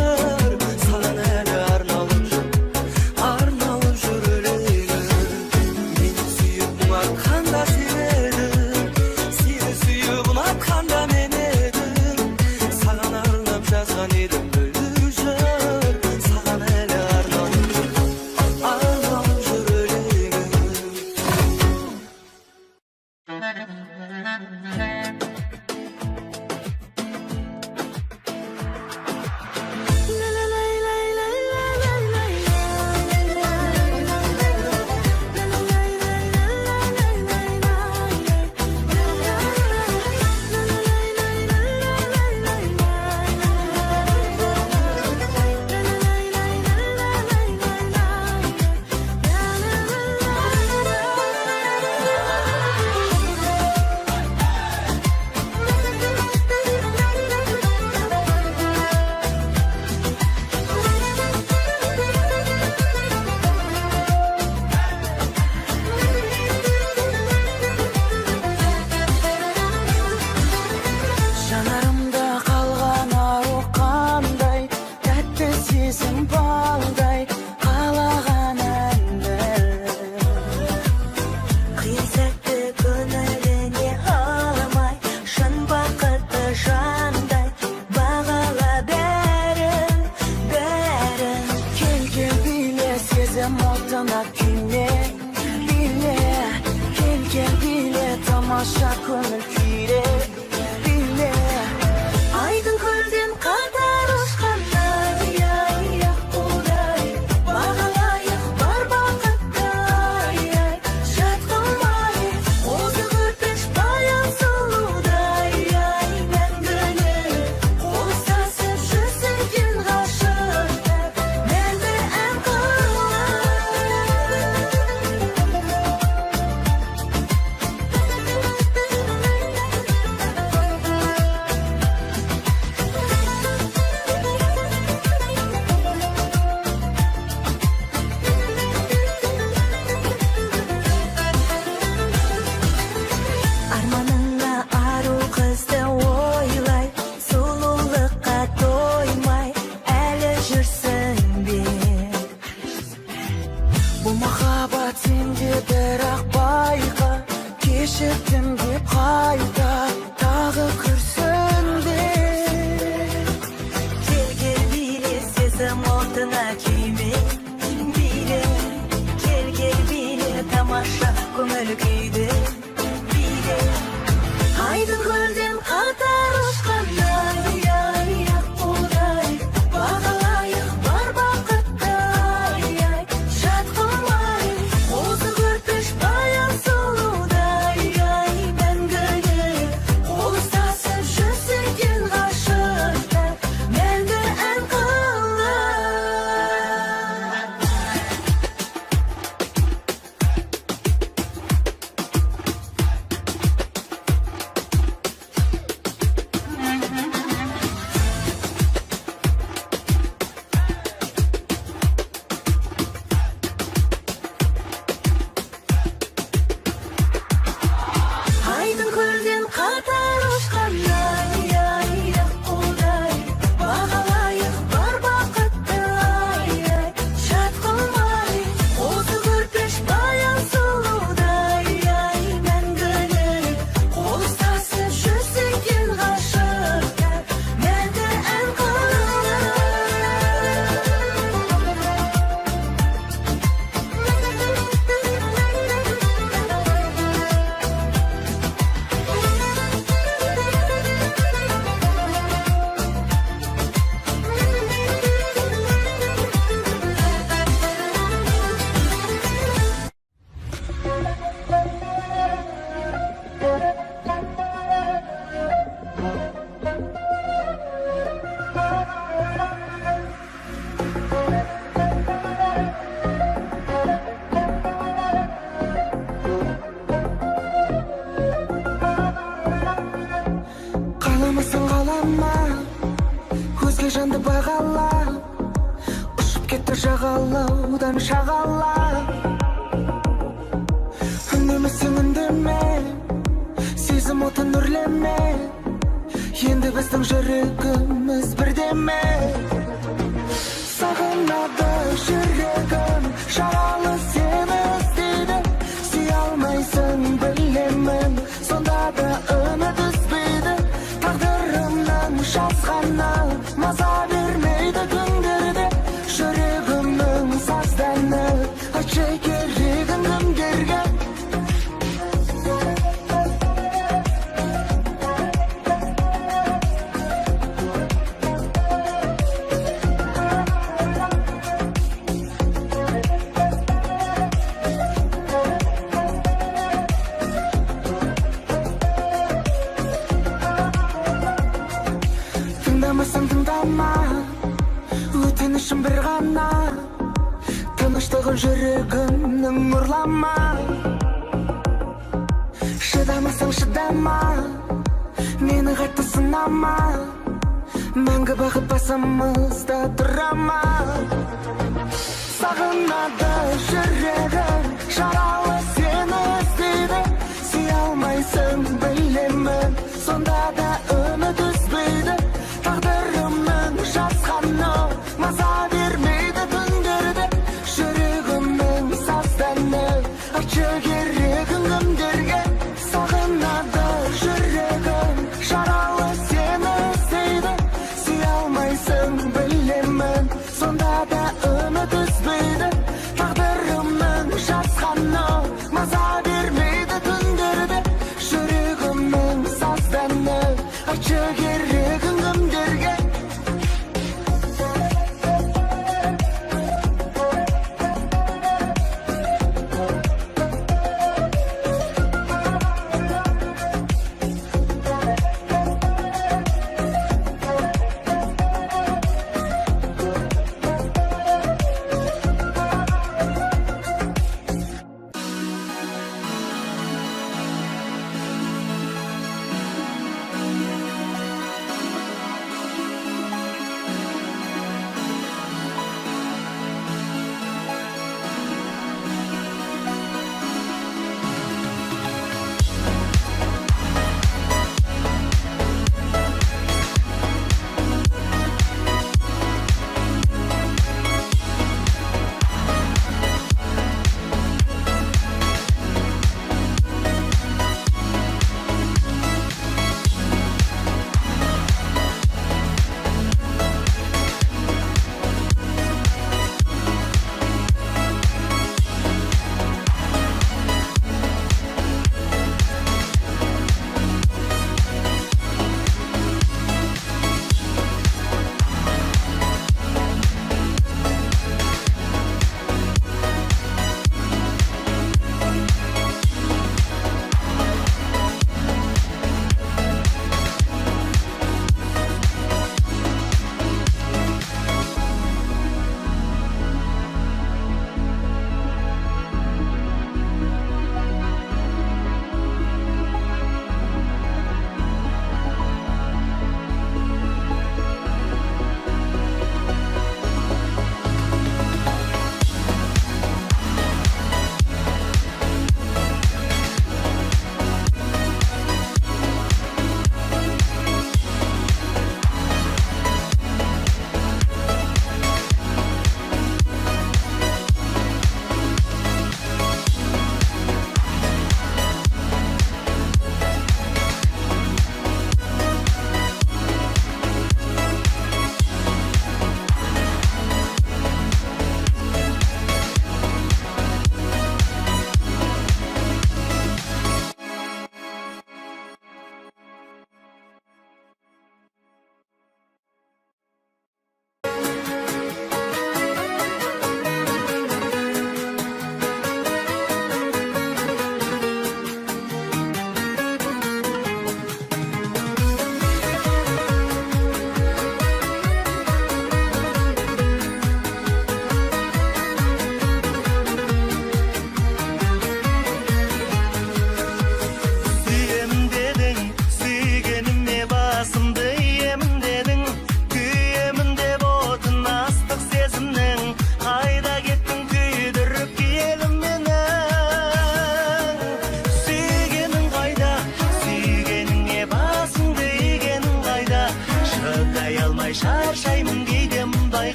сезім балдай қалаған әнді. Қиын сәтті көңіліне алмай, шын бақытты жандай бағала бәрін, бәрін. Кел биле сезім отына күйме, биле тамаша көңіл күйре, биле. Айдың көлден қатар ұшқандай, удай, бағалайық бар бақыттай, жат қылмай, озық өтіш баян сұлудай, мәңгілік қол ұстасып жүрсек ғашық, мәңгі ән қылар. Арманыңа ару қызды ойлай, сұлулыққа тоймай, әлі жүрсің бе? Бұл махаббат сенде бірақ байқа, кешірдім деп қайта тағы күрсінбе. Кел биле сезім отына күйме, биле. Кел биле тамаша көңіл күйді, биле. Айдың көлден қатар ұшқандай, удай, бағалайық бар бақыттай, жат қылмай, озық өтіш баян сұлудай, мәңгілік қол ұстасып жүрсек ғашық, мәңгі ән қылар. Айдың көлден қатар ұшқандай, удай, бағалайық бар бақыттай, жат қылмай, озық өтіш баян сұлудай, мәңгілік қол ұстасып жүрсек ғашық, мәңгі ән қылар. Қаламасың қалама, өзге жанды бағала, ұшып кетті жағалаудан шағала. Үндемесең үндеме, сезім отын үрлеме, енді біздің жүрегіміз бірдеме. Сағынады жүрегім, жаралы сені іздейді, сүйе алмайсың білемін, сонда да үміт үзбейді. Тағдырымның жазғаны маза бермейді күндерде, жүрегімнің сазданы айтшы керегін кімдерге. Тыңдама, өтінішім бір ғана, тыныштығын жүрегімнің ұрлама. Шыдамасаң шыдама, мені қайтты сынама, мәңгі бақыт басымызда тұрама. Сағынады жүрегім, жаралы сені іздейді, сүйе алмайсың білемін, сонда да үміт үзбейді. Тағдырымның жазғаны маза бермейді.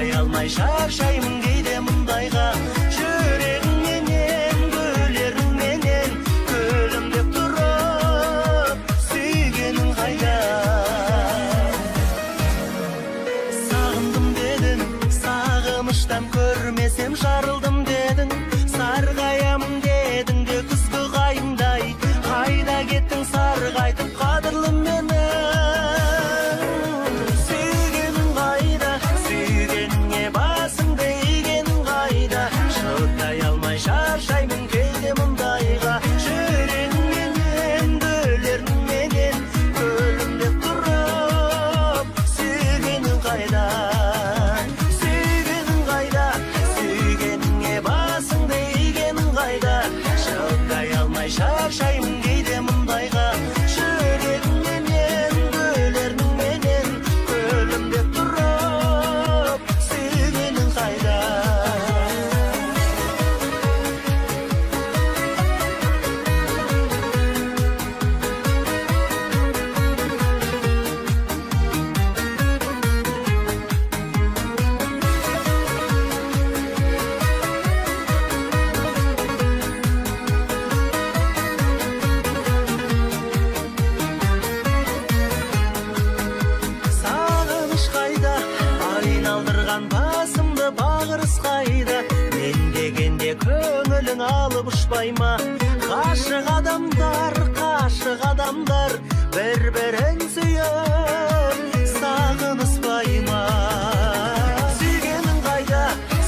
шыдай алмай шаршаймын кейде мұндайға жүрегіңменен гүлеріңменен күлімдеп тұрып сүйгенің қайда сағындым дедің сағыныштан көрмесем жарылдым дедің сарғаямын дедің де күзгі қайыңдай қайда кеттің сарғайтып қадірлім мені сүйгенің қайда сүйгеніңе басыңды игенің қайда шыдай алмай шаршаймын кейде мұндайға жүрегіңменен гүлеріңменен күлімдеп тұрып сүйгенің қайда сүйгенің қайда сүйгеніңе басыңды игенің қайда шыдай алмай шаршаймын кейде мұндайға жүрегіңменен гүлеріңменен күлімдеп тұрып сүйгенің қайда сағыныш қайда айналдырған басымды бағырыс қайда мен дегенде көңілің алып ұшпай ма ғашық адамдар бір-бірін сүйіп сағыныспай ма сүйгенің қайда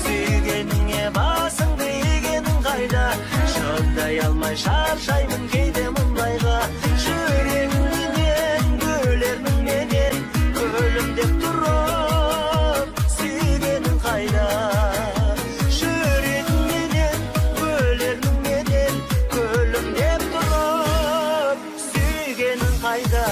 сүйгеніңе басыңды игенің қайда шыдай алмай шаршаймын кейде мұндайға жүрегіңменен гүлеріңменен күлімдеп тұрып сүйгенің қайда жүрегіңменен гүлеріңменен күлімдеп тұрып сүйгенің қайда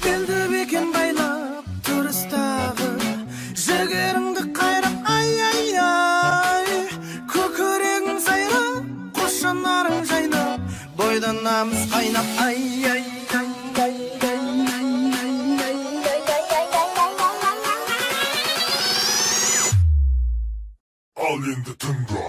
Белді бекен байлап тұрыстағы жігеріңді қайрап ай көкірегің сайрап қос жанарың жайнап бойдан намыс қайнап ай Al енді тыңда.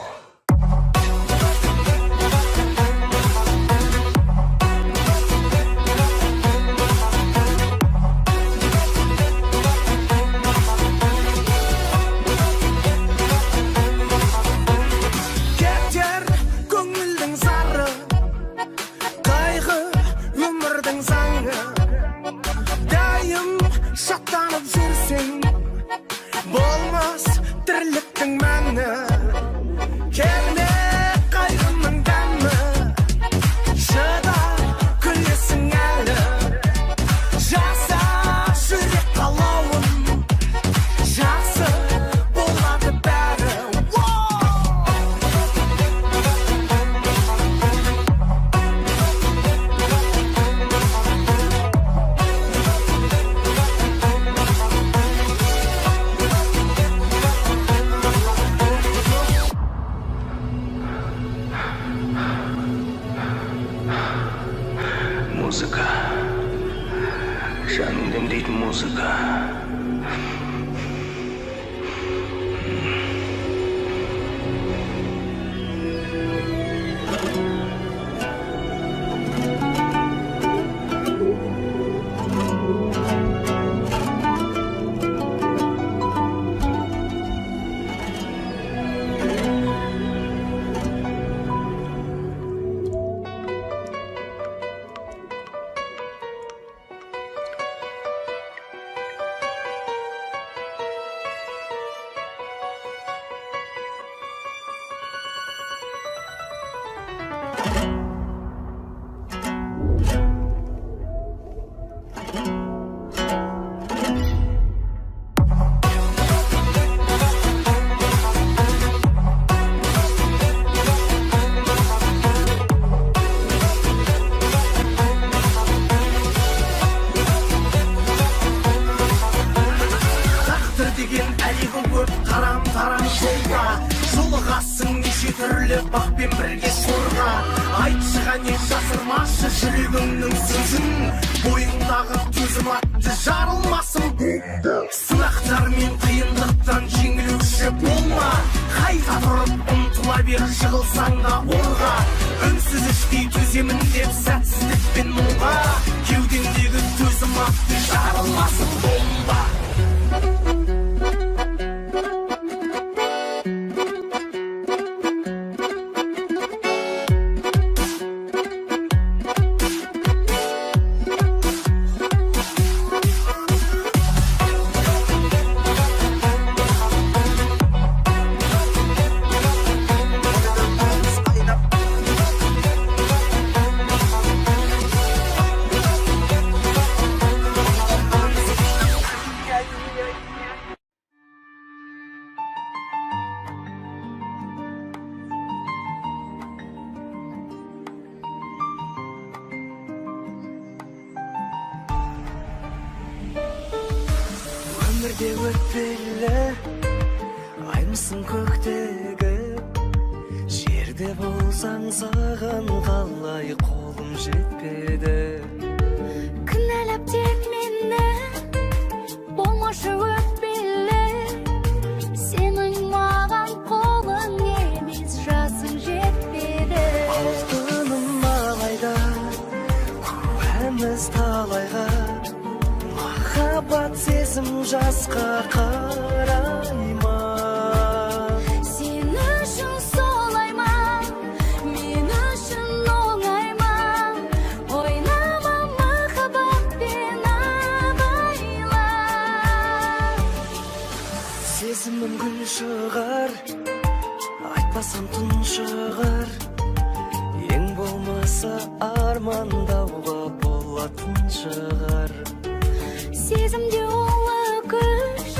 кетер көңілдің зары қайғы өмірдің заңы дайым шаттанып жүрсең болмас тірліктің мәні келме қайғының дәмі шыда күлесің әлі жаса жүрек қалауын жақсы болады бәрі музыка жаның демдейтін музыка жүрегіңнің сөзін бойыңдағы төзім атты жарылмасын сынақтар мен қиындықтан жеңілуші болма қайта тұрып ұмтыла бер жығылсаң да орға үнсіз іштей төземін деп сәтсіздік пен мұңға кеудеңдегі төзім атты жарылмасын бомба өмірде өтпелі аймысың көктегі жерде болсаң саған қалай қолым жетпеді кінәлап тек мені болмашы өтпелі сенің маған қолың емес жасың жетпеді алтыным алайда куәміз талайға махаббат сезім жасқа қарай ма сен үшін солай ма мен үшін оңай ма ойнама махаббатпен абайла сезімім гүл шығар айтпасам түн шығар ең болмаса армандауға болатын шығар сезімде улы күш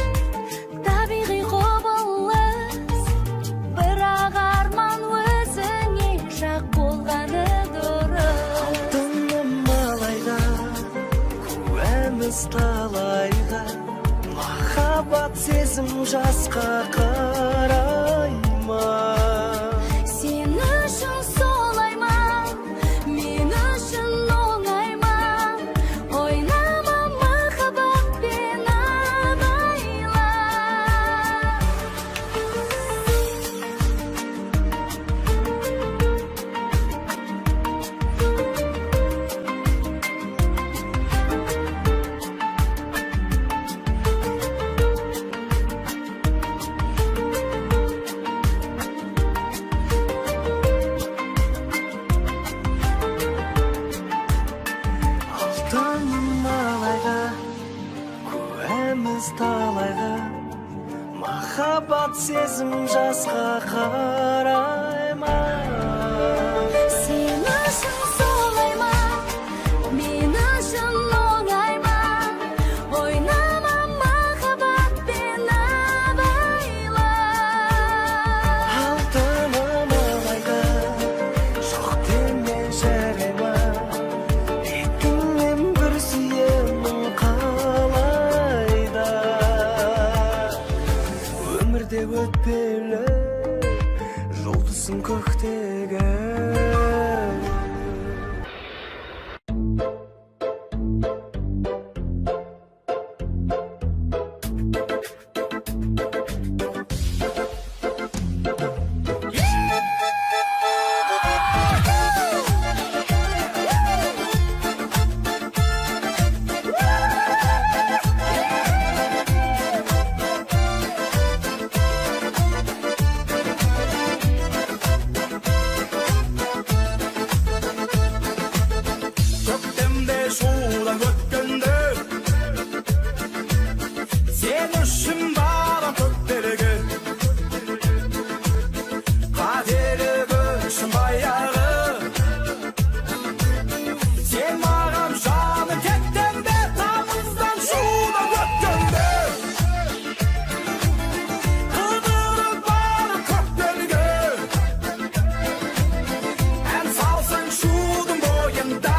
табиғи құбылыс бірақ арман өзіңе жақ болғаны дұрыс алтыным алайда куәміз талайға махаббат сезім жасқа қарай ма сен үшін солай ма мен үшін оңай ма ойнама махаббатпен абайла алтыным алайға куәміз талайға махаббат сезім жасқа қарай ма сен үшін солай ма мен үшін оңай ма ойнама махаббатпен абайла алтыным алайға жоқ деме жарема бетіңнен бір сүйемін қалайда өмірде өтпелі жұлдызың көктегі көктемде шудан өткенде сен үшін барам көктерегі қателігі үшін баяғы сен маған жаным кеткенде тамыздан шудан өткенде қыдырып барам көктерегі ән салсаң шудың бойында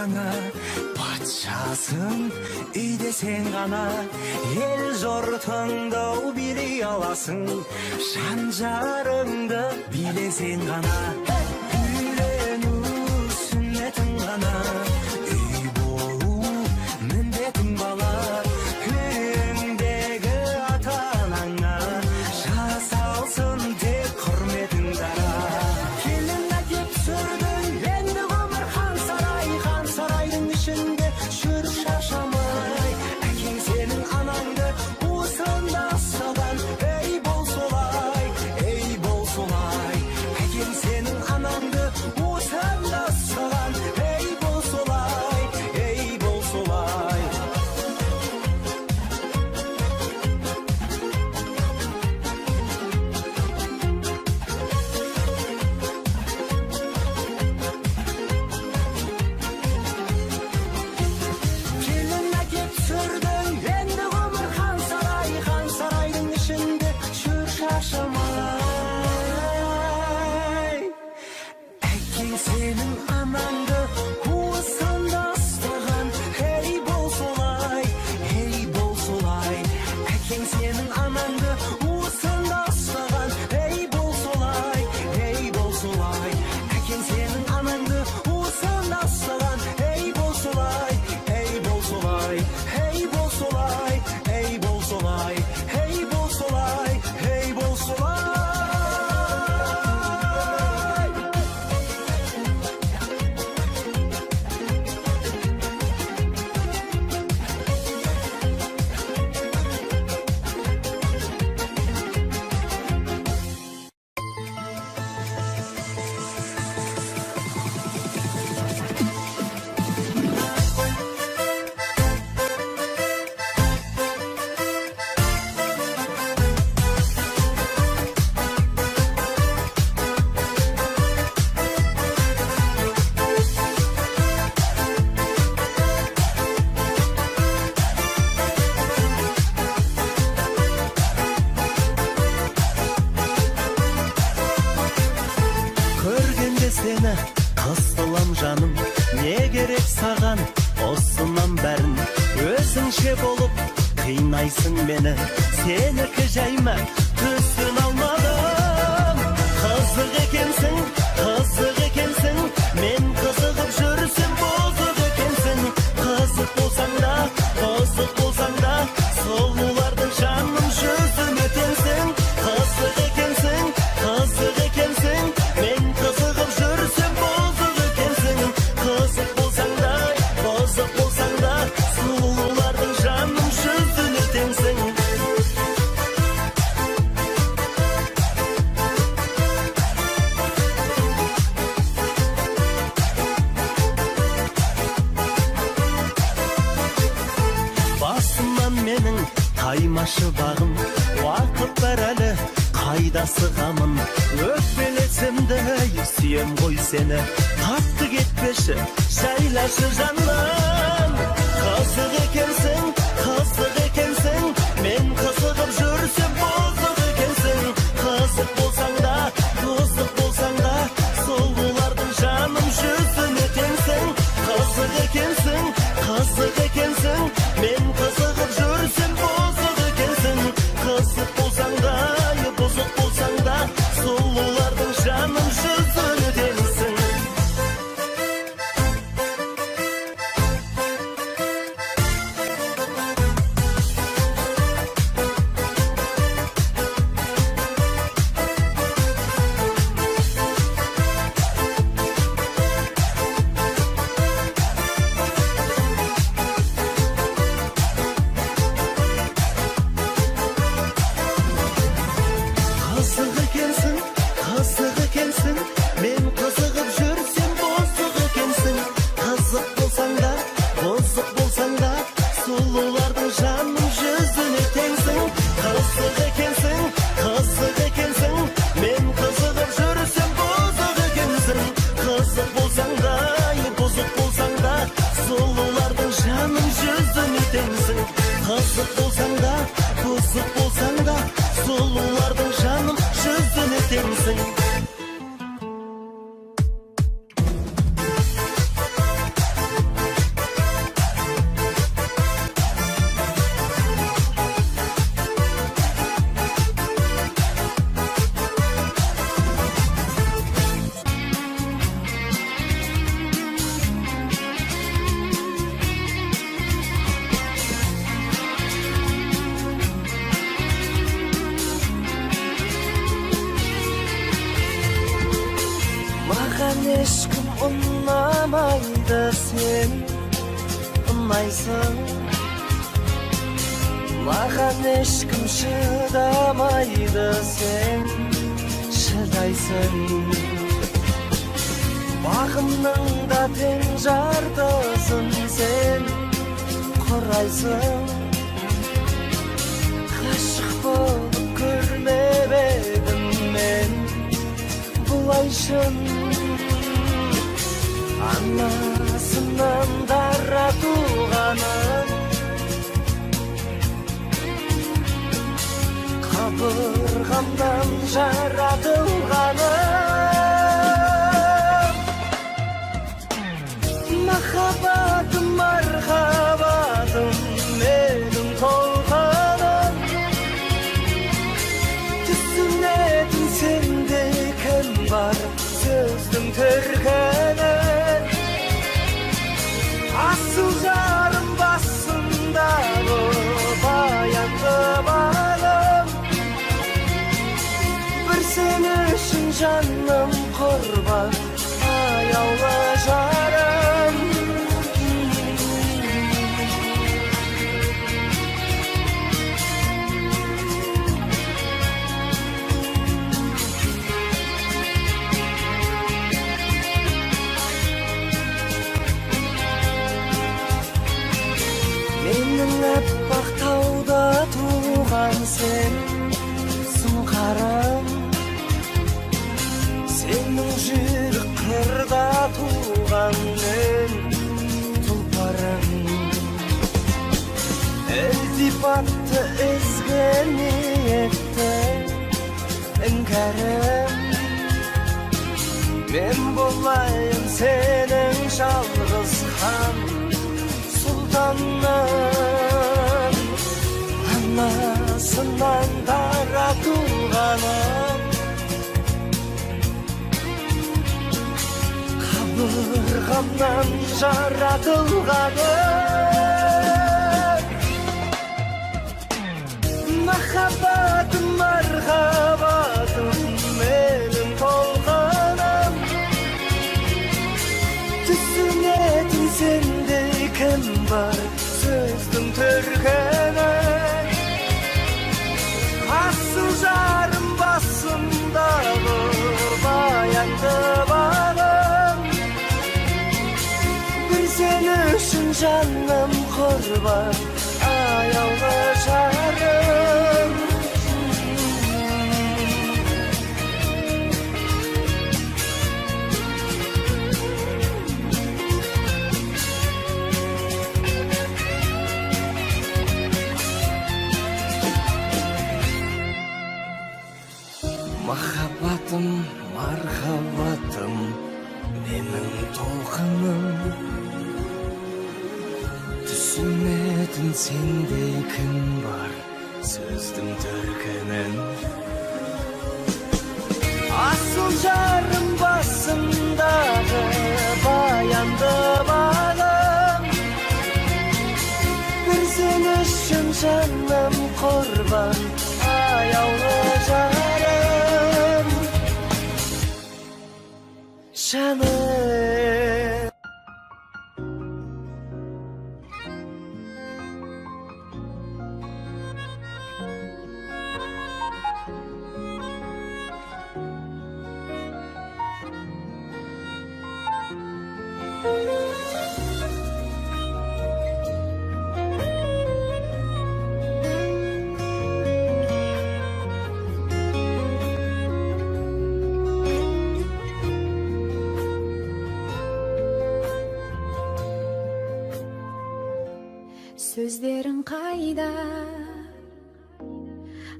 жаңа патшасың, үйде сен ғана ел жұртыңды билей аласың, жан жарыңды билесең ғана үйлену сүннетің ғана, үй болу міндетің бала, үйіңдегі ата-анаңа жасалсын тек құрметің дара. Келін әкеп сүрдің енді ғұмыр хан сарайдың ішінде жүр шашамай, әкең сенің анаңды уысында ұстаған, ей бол солай, әкең сенің анаңды уысында ұстаған, ей бол солай. Келін әкеп сүрдің енді ғұмыр хан сарайдың ішінде жүр шашамай, әкең сенің анаңды уысында ұстаған, ей бол солай, әкең сенің анаңды уысында ұстаған, ей бол солай, әкең сенің анаңды уысында ұстаған, ей бол солай, ей бол солай. Көргенде сені қыстылам жаным, не керек саған осынан бәрін, өзіңше болып қинайсың мені, сенікі жайма түсін алмадым. Қызық екенсің, мен қызығып жүрсем бозық екенсің, қызық болсаң да сұлулардың жаным жүзін өтенсің. Қызық екенсің, мен қызығып жүрсем бозық екенсің, қызық болсаң да сұлулардың жаным жүзін өтенсің. Басымнан менің таймашы бағым, уақыт бар әлі қайда сығамын, өкпелесем де сүйем ғой сені, қатты кетпеші жайлашы жаным. Қызық екенсің, мен қызығып жүрсем бозық екенсің, қызық болсаң да сұлулардың жаным жүзін өтенсің. Қызық екенсің, мен қызығып жүрсем бозық екенсің, қызық болсаң да сұлулардың жаным жүзін өтенсің. Қызық болсаң да, бұзық болсаң да, сұлулардың жаным жүзіне теңсің. ешкім ұнамайды, сен ұнайсың. Маған ешкім шыдамайды, сен шыдайсың. Бағымның да тең жартысын сен құрайсың. Ғашық болып көрмеп едім мен бұлай шын. Анасынан дара туғаным, қабырғамдан жаратылғаным. Махаббатым, мархабатым, менің толғаным. Түсінетін сенде кім бар, сөздің төркінін. Асыл жарым басындағы баянды балым. Бір сен үшін жаным құрбан, аяулы жарым. Менің әппақ тауда туған сен сұңқарым. Сенің жүрек қырда туған мен тұлпарым. Ілтипатты ізгі ниетті іңкәрім. Мен болайын сенің жалғыз хан сұлтанның. Анасынан дара туғаным, қабырғамнан жаратылғаным. Махаббатым, мархабатым, менің толғаным. Түсінетін сенде кім бар, сөздің төркінін. Асыл жарым басымдағы баянды балым. Бір сен үшін жаным құрбан, аяулы жарым. Махаббатым, мархаббатым, менің толқыным. Түсінетін сендей кім бар, сөздің төркінін. Асыл жарым басымдағы баянды балым. Бір сен үшін жаным құрбан, аяулы жарым. Жаным. Сөздерің қайда,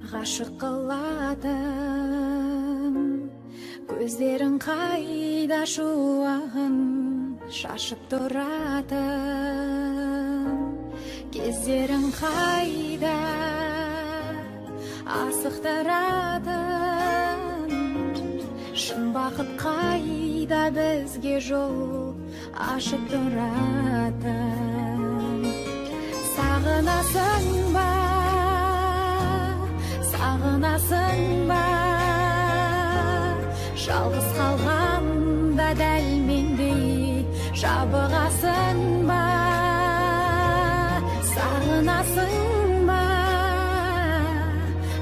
ғашық қылатын. Көздерің қайда, шуағын шашып тұратын. Кездерің қайда, асықтыратын. Шын бақыт қайда, бізге жол ашып тұратын. Сағынасың ба, сағынасың ба, жалғыз қалғанда дәл жабығасың ба, сағынасың ба,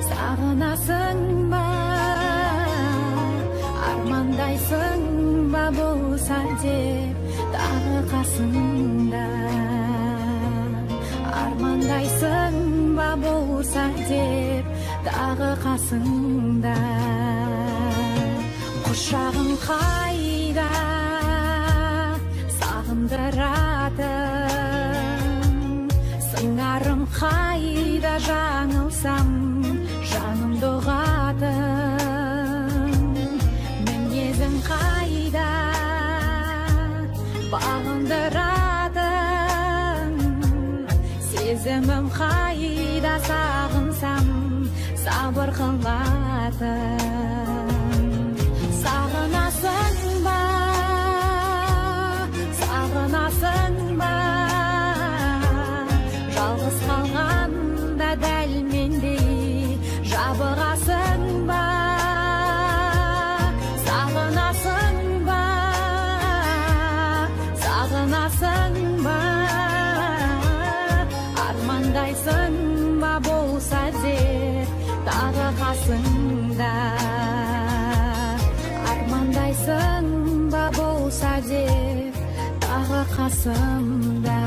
сағынасың ба, армандайсың ба болса деп тағы қасыңда, армандайсың ба болса деп тағы қасыңда. Құшағың қайда, сағындыратын, сыңарым қайда, жаңылсам жанымды ұғатын. Мінезің қайда, бағындыратын, сезімім қайда, сағынсам сабыр қылатын. Сағынасың ба, сағынасың ба, жалғыз қалғанда дәл мендей жабығасың ба, сағынасың ба, сағынасың ба, армандайсың ба болса деп тағы қасыңда, армандайсың ба болса деп тағы қасымда.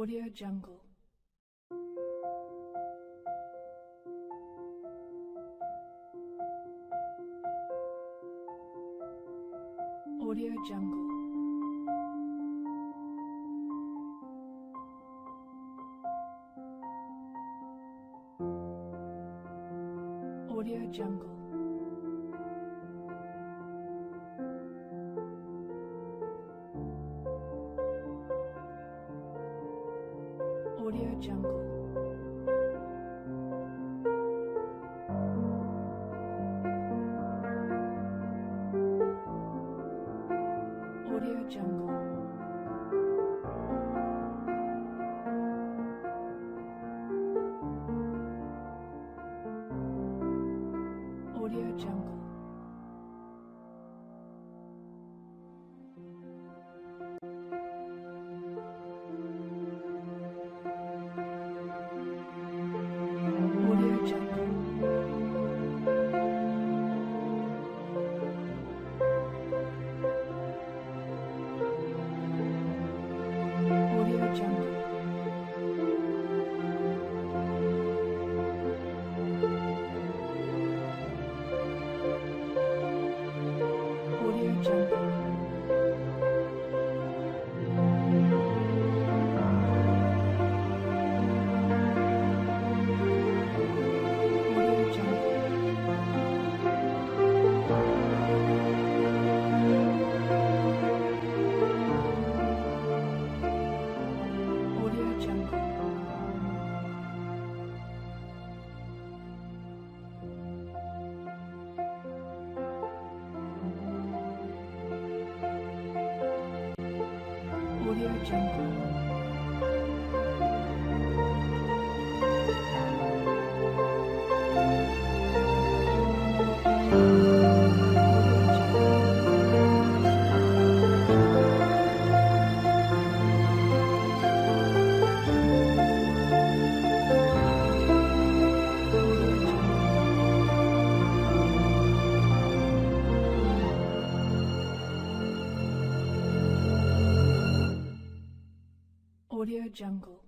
Audio Jungle. Audio Jungle. Audio Jungle. Audio Jungle. Audio Jungle. Audio Jungle. Audio Jungle. Audio Jungle. Audio Jungle.